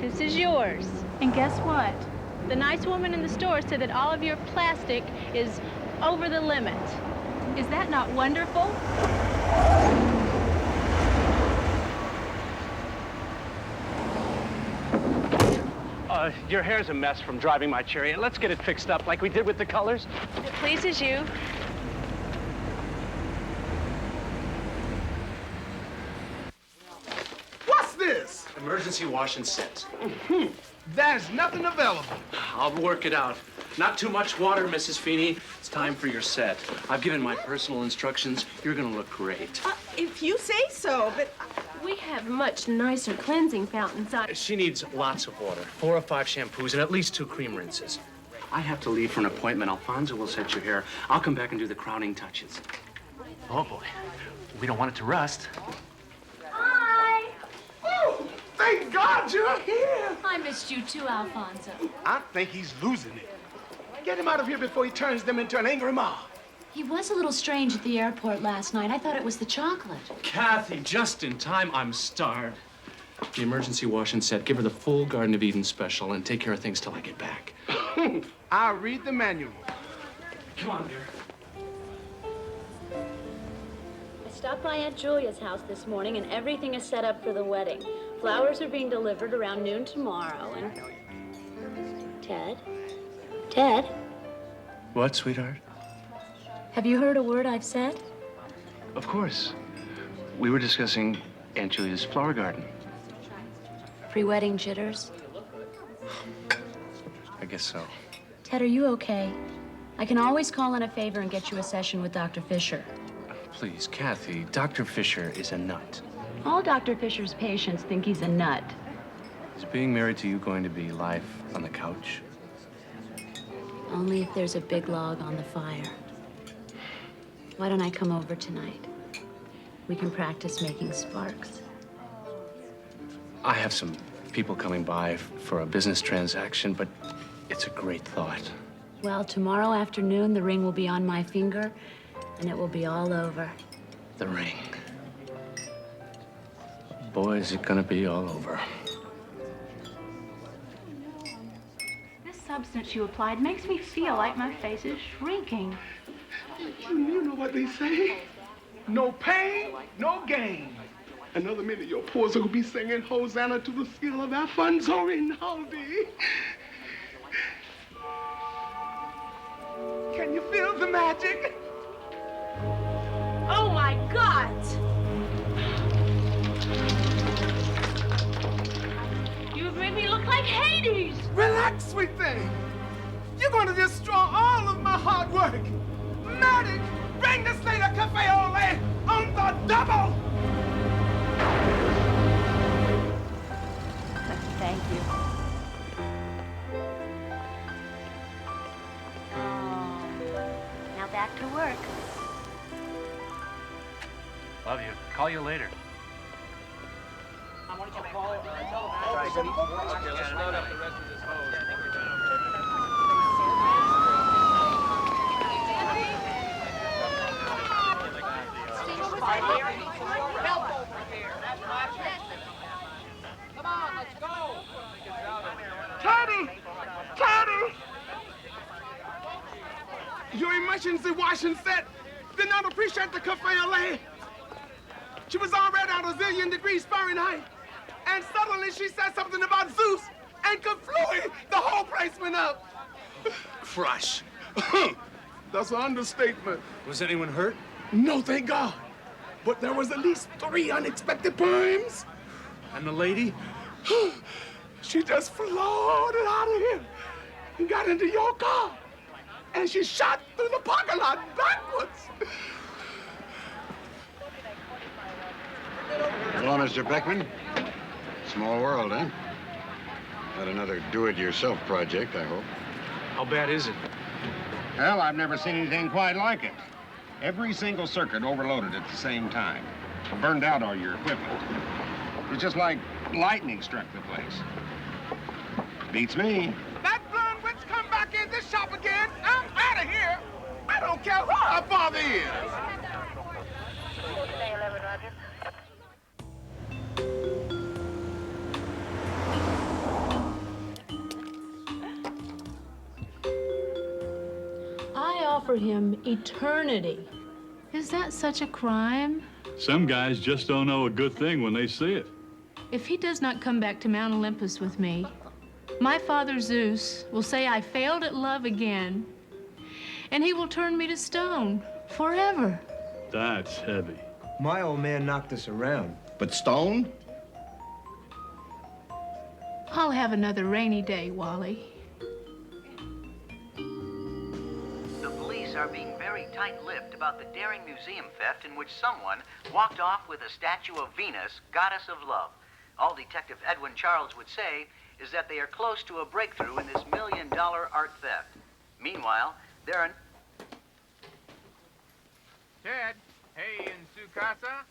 This is yours. And guess what? The nice woman in the store said that all of your plastic is over the limit. Is that not wonderful? Your hair's a mess from driving my Chariot. Let's get it fixed up like we did with the colors. It pleases you. What's this? Emergency wash and set. There's nothing available. I'll work it out. Not too much water, Mrs. Feeney. It's time for your set. I've given my personal instructions. You're gonna look great. If you say so, but We have much nicer cleansing fountains. She needs lots of water, 4 or 5 shampoos, and at least 2 cream rinses. I have to leave for an appointment. Alfonso will set your hair. I'll come back and do the crowning touches. Oh, boy. We don't want it to rust. Hi! Oh, thank God you're here. I missed you too, Alfonso. I think he's losing it. Get him out of here before he turns them into an angry mob. He was a little strange at the airport last night. I thought it was the chocolate. Kathy, just in time. I'm starved. The emergency wash and set. Give her the full Garden of Eden special and take care of things till I get back. I'll read the manual. Come on, dear. I stopped by Aunt Julia's house this morning, and everything is set up for the wedding. Flowers are being delivered around noon tomorrow, and... Ted? What, sweetheart? Have you heard a word I've said? Of course. We were discussing Aunt Julia's flower garden. Pre-wedding jitters? I guess so. Ted, are you okay? I can always call in a favor and get you a session with Dr. Fisher. Please, Kathy, Dr. Fisher is a nut. All Dr. Fisher's patients think he's a nut. Is being married to you going to be life on the couch? Only if there's a big log on the fire. Why don't I come over tonight? We can practice making sparks. I have some people coming by for a business transaction, but it's a great thought. Well, tomorrow afternoon, the ring will be on my finger, and it will be all over. The ring. Boy, is it gonna be all over. This substance you applied makes me feel like my face is shrinking. You know what they say? No pain, no gain. Another minute, your pores will be singing Hosanna to the skill of Alfonso Rinaldi. Can you feel the magic? Oh, my God! You've made me look like Hades! Relax, sweet thing. You're going to destroy all of my hard work. Medic, bring the Slater Cafe Ole on the double! Thank you. Now back to work. Love you. Call you later. Why don't you call, tell them let's load up the rest of this hose. Help over here. That's right. Come on, let's go. Teddy! Teddy! Your emergency washing set did not appreciate the Cafe LA. She was already at 1,000,000 degrees Fahrenheit. And suddenly she said something about Zeus, and kaflooey, the whole place went up. Crush. That's an understatement. Was anyone hurt? No, thank God. But there was at least 3 unexpected perms. And the lady? She just floated out of here and got into your car. And she shot through the parking lot backwards. Hello, Mr. Beckman. Small world, eh? Not another do-it-yourself project, I hope. How bad is it? Well, I've never seen anything quite like it. Every single circuit overloaded at the same time. Burned out all your equipment. It's just like lightning struck the place. Beats me. That blonde witch come back in this shop again. I'm out of here. I don't care who her father is. I offer him eternity. Is that such a crime? Some guys just don't know a good thing when they see it. If he does not come back to Mount Olympus with me, my father Zeus will say I failed at love again, and he will turn me to stone forever. That's heavy. My old man knocked us around. But stone? I'll have another rainy day, Wally. The police are being very tight-lipped about the daring museum theft in which someone walked off with a statue of Venus, goddess of love. All Detective Edwin Charles would say is that they are close to a breakthrough in this million-dollar art theft. Meanwhile, there are... Ted, hey, in su casa?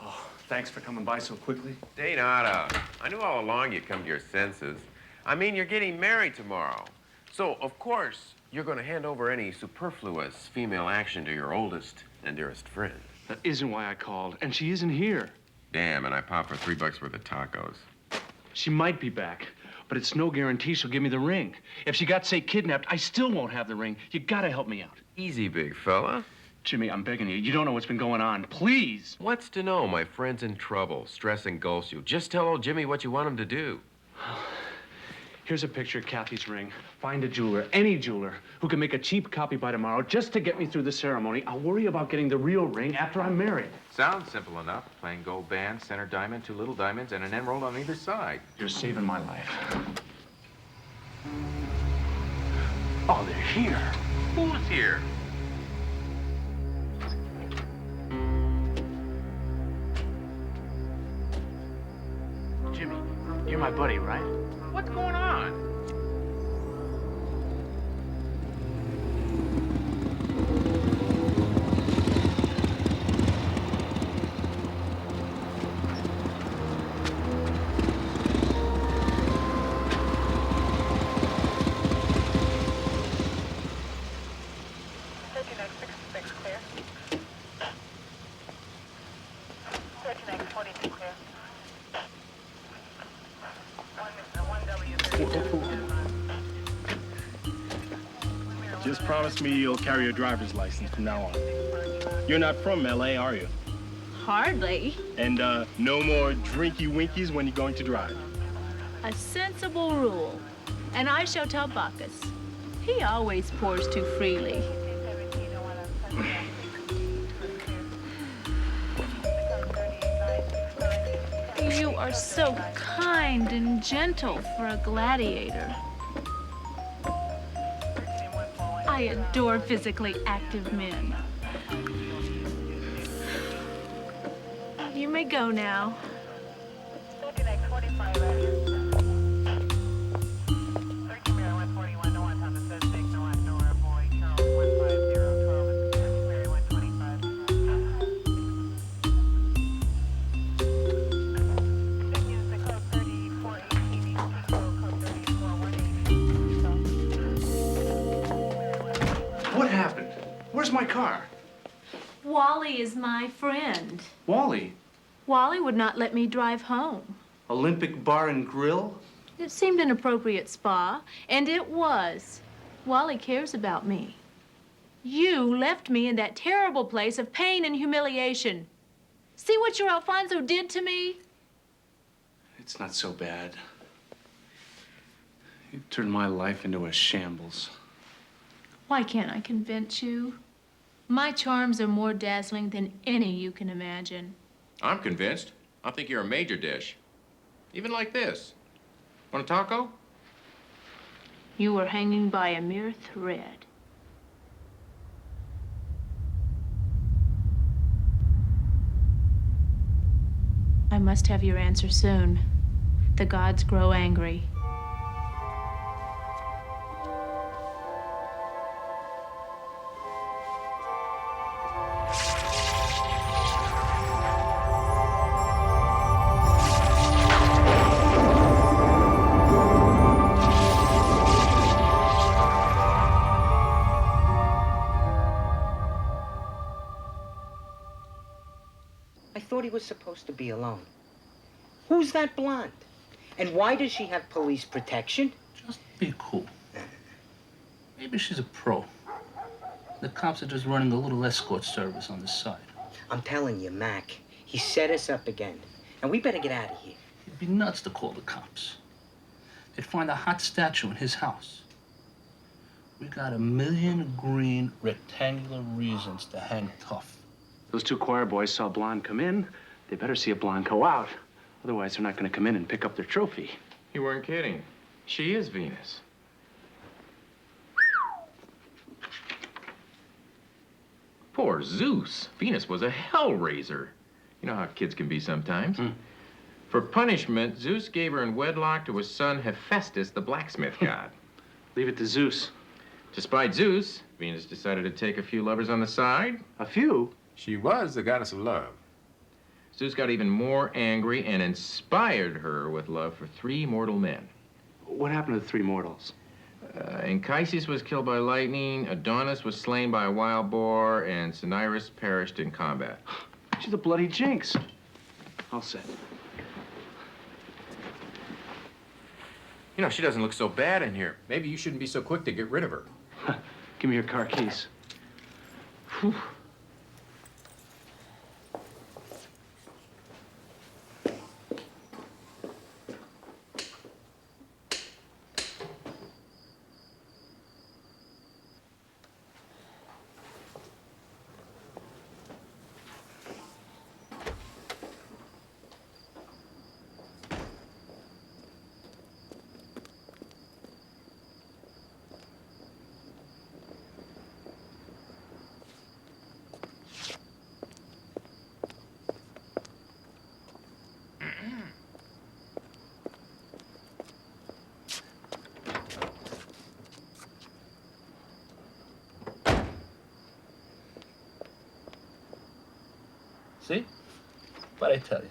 Oh, thanks for coming by so quickly. De nada. I knew all along you'd come to your senses. I mean, you're getting married tomorrow. So, of course, you're going to hand over any superfluous female action to your oldest and dearest friend. That isn't why I called, and she isn't here. Damn, and I popped for $3 worth of tacos. She might be back, but it's no guarantee she'll give me the ring. If she got, say, kidnapped, I still won't have the ring. You gotta help me out. Easy, big fella. Jimmy, I'm begging you. You don't know what's been going on. Please. What's to know? My friend's in trouble. Stress engulfs you. Just tell old Jimmy what you want him to do. Here's a picture of Kathy's ring. Find a jeweler, any jeweler, who can make a cheap copy by tomorrow just to get me through the ceremony. I'll worry about getting the real ring after I'm married. Sounds simple enough. Plain gold band, center diamond, 2 little diamonds, and an emerald on either side. You're saving my life. Oh, they're here. Who's here? Jimmy, you're my buddy, right? What's going on? Just promise me you'll carry your driver's license from now on. You're not from L.A., are you? Hardly. And no more drinky-winkies when you're going to drive. A sensible rule. And I shall tell Bacchus. He always pours too freely. You are so kind and gentle for a gladiator. I adore physically active men. You may go now. What happened? Where's my car? Wally is my friend. Wally? Wally would not let me drive home. Olympic Bar and Grill? It seemed an appropriate spa, and it was. Wally cares about me. You left me in that terrible place of pain and humiliation. See what your Alfonso did to me? It's not so bad. You turned my life into a shambles. Why can't I convince you? My charms are more dazzling than any you can imagine. I'm convinced. I think you're a major dish. Even like this. Want a taco? You were hanging by a mere thread. I must have your answer soon. The gods grow angry. I thought he was supposed to be alone. Who's that blonde? And why does she have police protection? Just be cool. Maybe she's a pro. The cops are just running a little escort service on the side. I'm telling you, Mac, he set us up again. And we better get out of here. It'd be nuts to call the cops. They'd find a hot statue in his house. We got 1,000,000 green rectangular reasons to hang tough. Those 2 choir boys saw a blonde come in. They better see a blonde go out. Otherwise, they're not going to come in and pick up their trophy. You weren't kidding. She is Venus. Poor Zeus. Venus was a hellraiser. You know how kids can be sometimes. For punishment, Zeus gave her in wedlock to his son Hephaestus, the blacksmith god. Leave it to Zeus. To spite Zeus, Venus decided to take a few lovers on the side. A few? She was the goddess of love. Zeus got even more angry and inspired her with love for 3 mortal men. What happened to the 3 mortals? Anchises was killed by lightning, Adonis was slain by a wild boar, and Cinyras perished in combat. She's a bloody jinx. All set. You know, she doesn't look so bad in here. Maybe you shouldn't be so quick to get rid of her. Give me your car keys. Whew. See? But I tell you,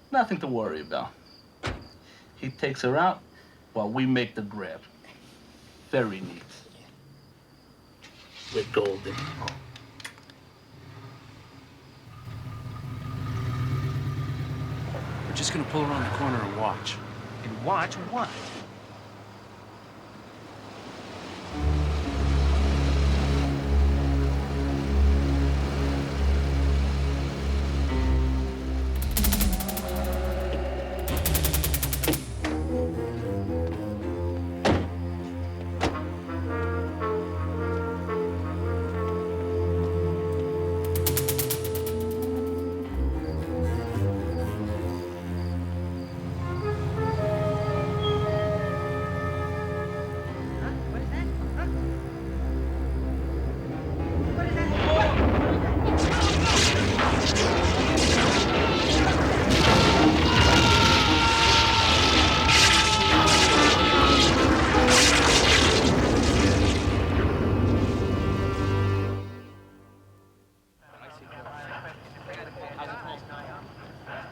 nothing to worry about. He takes her out while we make the grab. Very neat. We're golden. We're just gonna pull around the corner and watch. And watch what?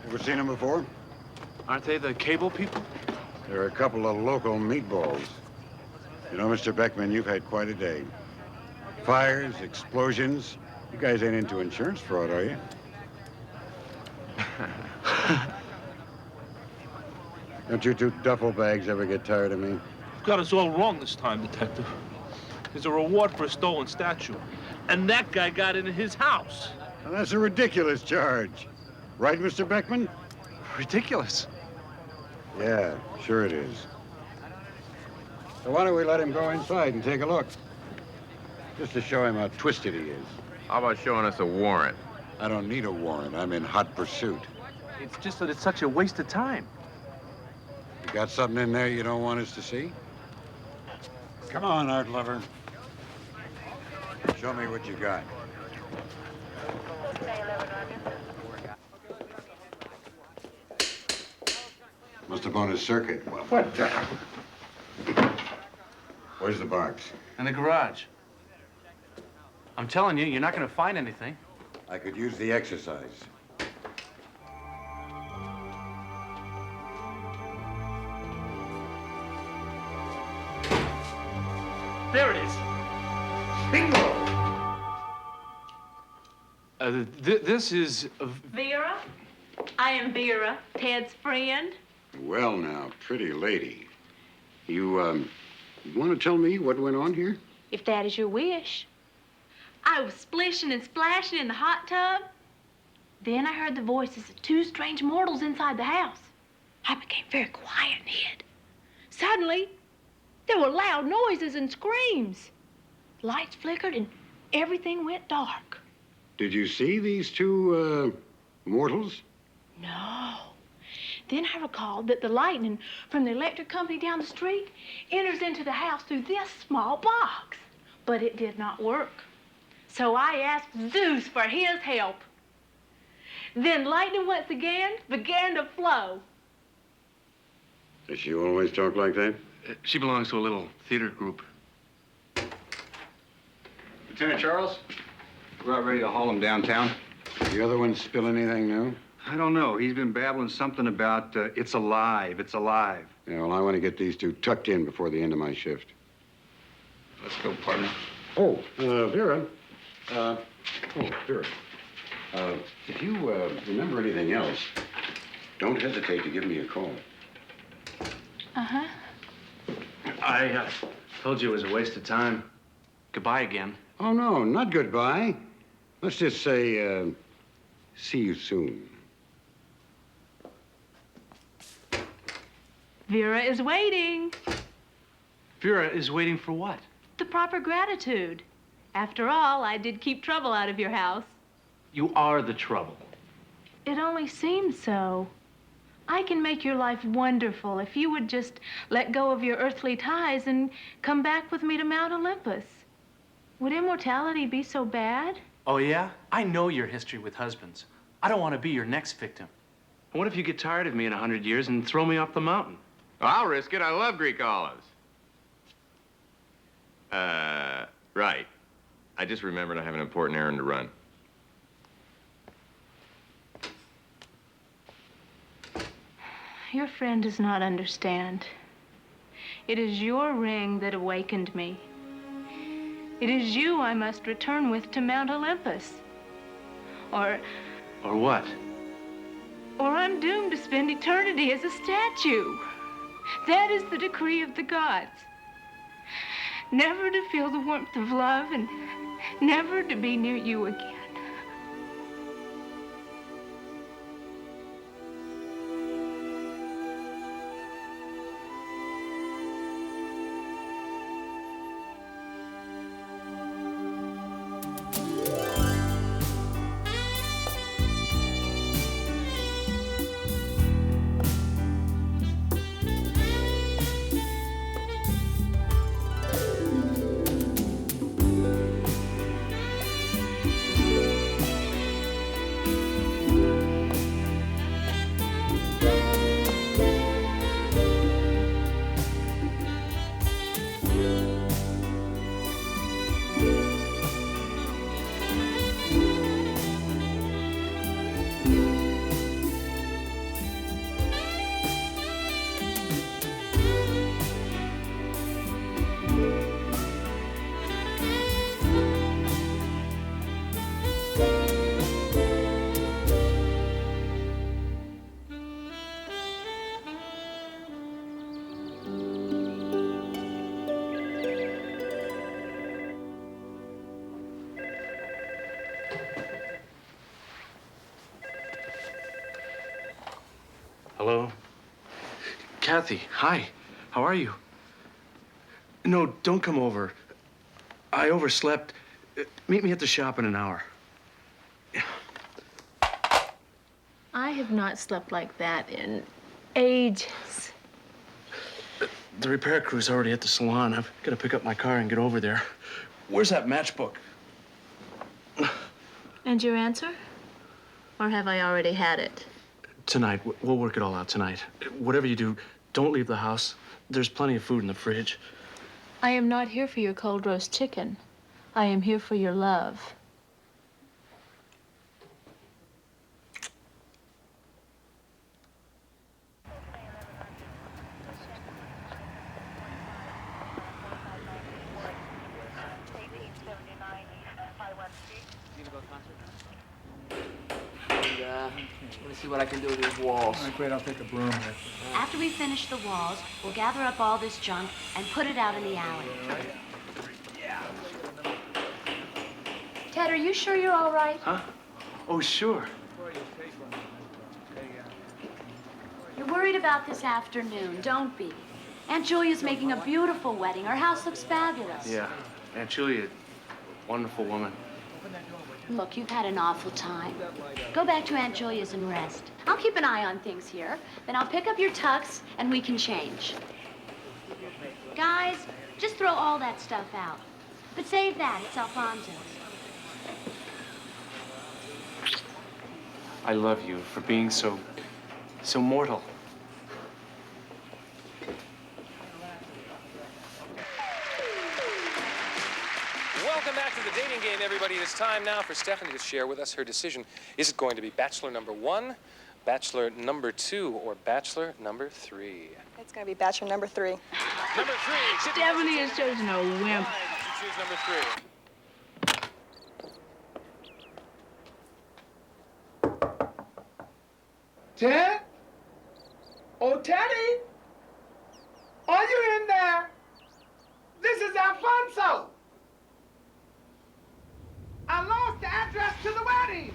Ever seen them before? Aren't they the cable people? They're a couple of local meatballs. You know, Mr. Beckman, you've had quite a day. Fires, explosions. You guys ain't into insurance fraud, are you? Don't you 2 duffel bags ever get tired of me? You got us all wrong this time, Detective. There's a reward for a stolen statue. And that guy got it in his house. Now, that's a ridiculous charge. Right, Mr. Beckman? Ridiculous. Yeah, sure it is. So why don't we let him go inside and take a look? Just to show him how twisted he is. How about showing us a warrant? I don't need a warrant. I'm in hot pursuit. It's just that it's such a waste of time. You got something in there you don't want us to see? Come on, art lover. Show me what you got. Must have blown his circuit. What the? Where's the box? In the garage. I'm telling you, you're not gonna find anything. I could use the exercise. There it is. Bingo! This is... Vera? I am Vera, Ted's friend. Well, now, pretty lady. You want to tell me what went on here? If that is your wish. I was splishing and splashing in the hot tub. Then I heard the voices of 2 strange mortals inside the house. I became very quiet and hid. Suddenly, there were loud noises and screams. Lights flickered and everything went dark. Did you see these 2 mortals? No. Then I recalled that the lightning from the electric company down the street enters into the house through this small box. But it did not work. So I asked Zeus for his help. Then lightning once again began to flow. Does she always talk like that? She belongs to a little theater group. Lieutenant Charles? We're about ready to haul him downtown. The other one spill anything new? I don't know. He's been babbling something about it's alive, it's alive. Yeah, well, I want to get these two tucked in before the end of my shift. Let's go, partner. Oh, Vera. Vera. If you remember anything else, don't hesitate to give me a call. Uh-huh. I told you it was a waste of time. Goodbye again. Oh, no, not goodbye. Let's just say, see you soon. Vera is waiting. Vera is waiting for what? The proper gratitude. After all, I did keep trouble out of your house. You are the trouble. It only seems so. I can make your life wonderful if you would just let go of your earthly ties and come back with me to Mount Olympus. Would immortality be so bad? Oh, yeah? I know your history with husbands. I don't want to be your next victim. What if you get tired of me in 100 years and throw me off the mountain? I'll risk it. I love Greek olives. Right. I just remembered I have an important errand to run. Your friend does not understand. It is your ring that awakened me. It is you I must return with to Mount Olympus. Or what? Or I'm doomed to spend eternity as a statue. That is the decree of the gods. Never to feel the warmth of love and never to be near you again. Hello? Kathy, hi. How are you? No, don't come over. I overslept. Meet me at the shop in an hour. I have not slept like that in ages. The repair crew's already at the salon. I've got to pick up my car and get over there. Where's that matchbook? And your answer? Or have I already had it? Tonight. We'll work it all out tonight. Whatever you do, don't leave the house. There's plenty of food in the fridge. I am not here for your cold roast chicken. I am here for your love. Let me see what I can do with these walls. All right, great. I'll take a broom here. After we finish the walls, we'll gather up all this junk and put it out in the alley. Ted, are you sure you're all right? Huh? Oh, sure. You're worried about this afternoon. Don't be. Aunt Julia's making a beautiful wedding. Her house looks fabulous. Yeah. Aunt Julia, wonderful woman. Look, you've had an awful time. Go back to Aunt Julia's and rest. I'll keep an eye on things here. Then I'll pick up your tux and we can change. Guys, just throw all that stuff out. But save that. It's Alfonso's. I love you for being so mortal. Welcome back to the dating game, everybody. It is time now for Stephanie to share with us her decision. Is it going to be bachelor number 1, bachelor number 2, or bachelor number 3? It's going to be bachelor number 3. Number 3. Stephanie has chosen a wimp. You choose number 3. Ted? Oh, Teddy? Are you in there? This is Alfonso. I lost the address to the wedding.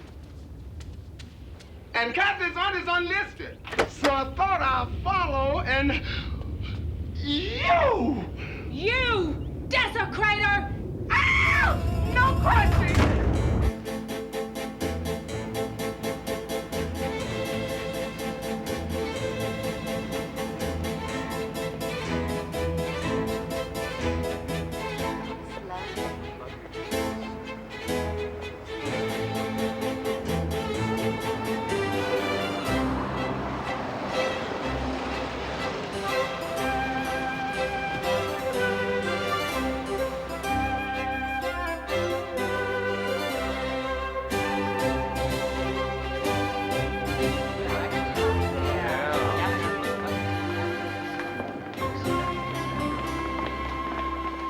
And Kathy's aunt is unlisted. So I thought I'd follow and... You! You, desecrator! Ow! No question!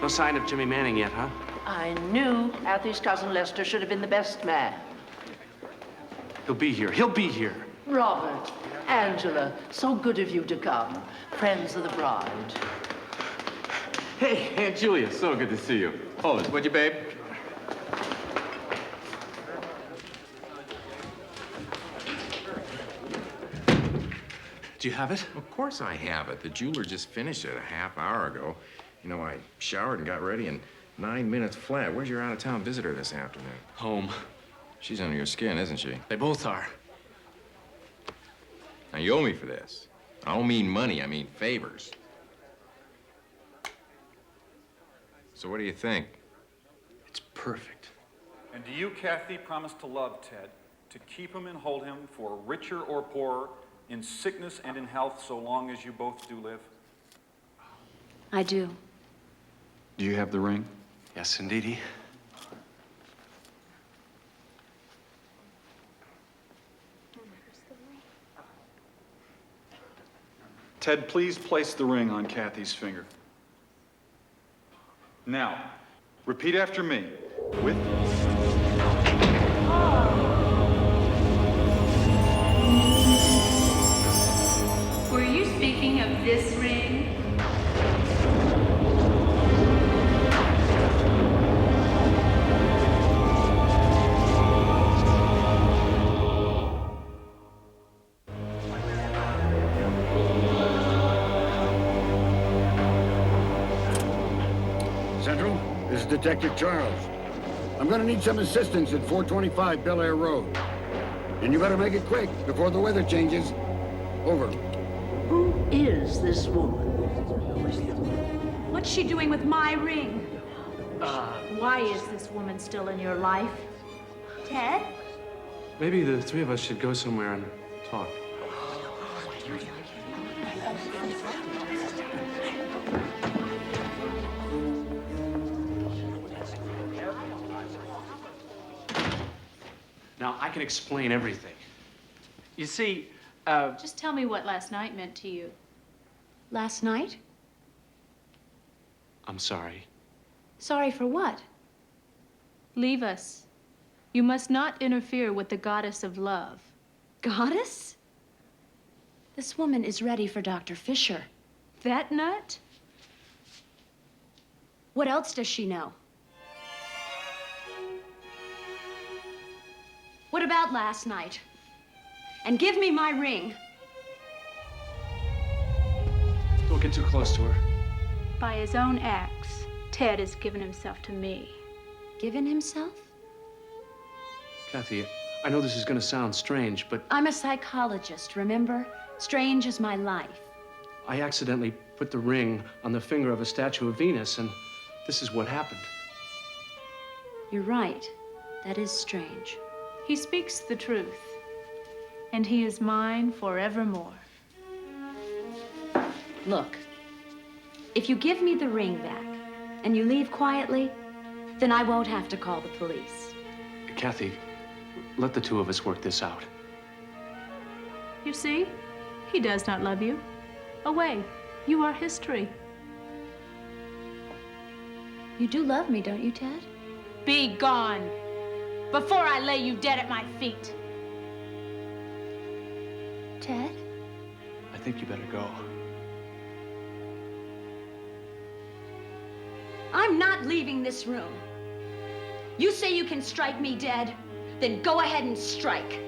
No sign of Jimmy Manning yet, huh? I knew Althie's cousin Lester should have been the best man. He'll be here. He'll be here. Robert, Angela, so good of you to come. Friends of the bride. Hey, Aunt Julia, so good to see you. Oh, would you, babe? Do you have it? Of course I have it. The jeweler just finished it a half hour ago. You know, I showered and got ready in 9 minutes flat. Where's your out-of-town visitor this afternoon? Home. She's under your skin, isn't she? They both are. Now, you owe me for this. I don't mean money, I mean favors. So what do you think? It's perfect. And do you, Kathy, promise to love Ted, to keep him and hold him for richer or poorer, in sickness and in health, so long as you both do live? I do. Do you have the ring? Yes, indeedy. Ted, please place the ring on Kathy's finger. Now, repeat after me. With... Were you speaking of this ring? Central, this is Detective Charles. I'm gonna need some assistance at 425 Bel Air Road. And you better make it quick before the weather changes. Over. Who is this woman? What's she doing with my ring? Why is this woman still in your life? Ted? Maybe the three of us should go somewhere and talk. Now, I can explain everything. You see, Just tell me what last night meant to you. Last night? I'm sorry. Sorry for what? Leave us. You must not interfere with the goddess of love. Goddess? This woman is ready for Dr. Fisher. That nut? What else does she know? What about last night? And give me my ring. Don't get too close to her. By his own acts, Ted has given himself to me. Given himself? Kathy, I know this is gonna sound strange, but I'm a psychologist, remember? Strange is my life. I accidentally put the ring on the finger of a statue of Venus, and this is what happened. You're right. That is strange. He speaks the truth. and he is mine forevermore. Look, if you give me the ring back and you leave quietly, then I won't have to call the police. Kathy, let the two of us work this out. You see, he does not love you. Away, you are history. You do love me, don't you, Ted? Be gone, before I lay you dead at my feet. Ted? I think you better go. I'm not leaving this room. You say you can strike me dead, then go ahead and strike.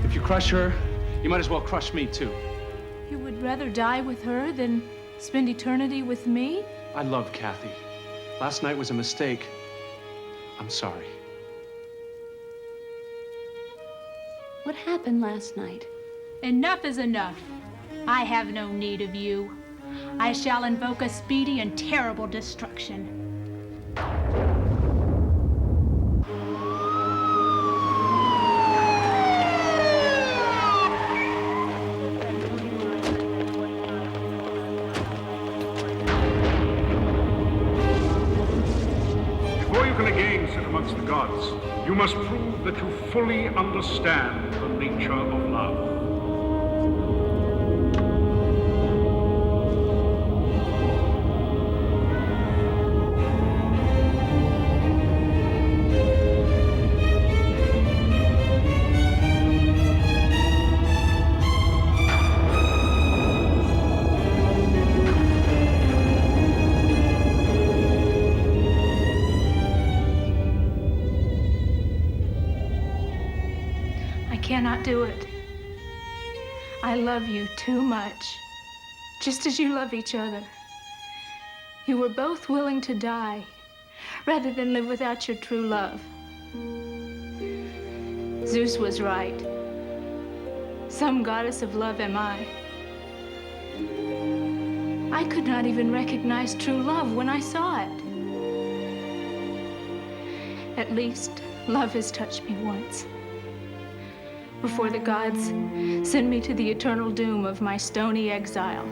If you crush her, you might as well crush me too. You would rather die with her than spend eternity with me? I love Kathy. Last night was a mistake. I'm sorry. What happened last night? Enough is enough. I have no need of you. I shall invoke a speedy and terrible destruction. Before you can again sit amongst the gods, you must prove that you fully understand the nature of love. I cannot do it. I love you too much, just as you love each other. You were both willing to die rather than live without your true love. Zeus was right. Some goddess of love am I. I could not even recognize true love when I saw it. At least, love has touched me once. Before the gods send me to the eternal doom of my stony exile.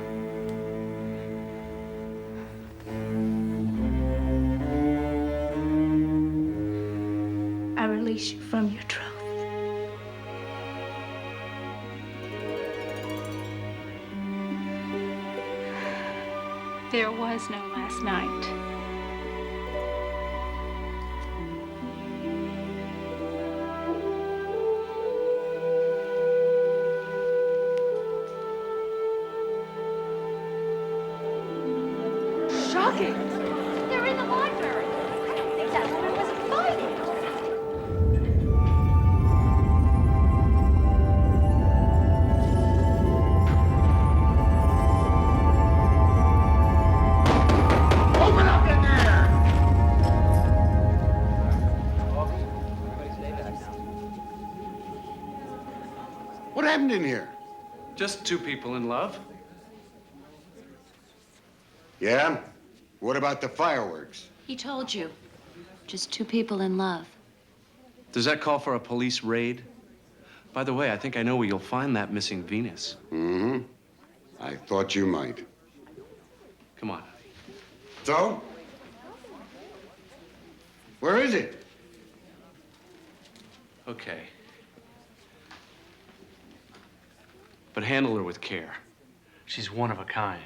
I release you from your troth. There was no last night. Shocking! They're in the library. I don't think that woman was fighting. Open up in there! What happened in here? Just two people in love. Yeah? What about the fireworks? He told you. Just two people in love. Does that call for a police raid? By the way, I think I know where you'll find that missing Venus. Mm-hmm. I thought you might. Come on. So? Where is it? Okay. But handle her with care. She's one of a kind.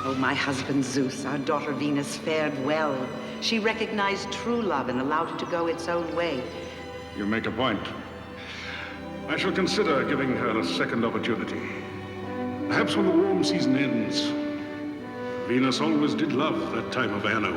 Oh, my husband Zeus, our daughter Venus fared well. She recognized true love and allowed it to go its own way. You make a point. I shall consider giving her a second opportunity. Perhaps when the warm season ends. Venus always did love that time of anno.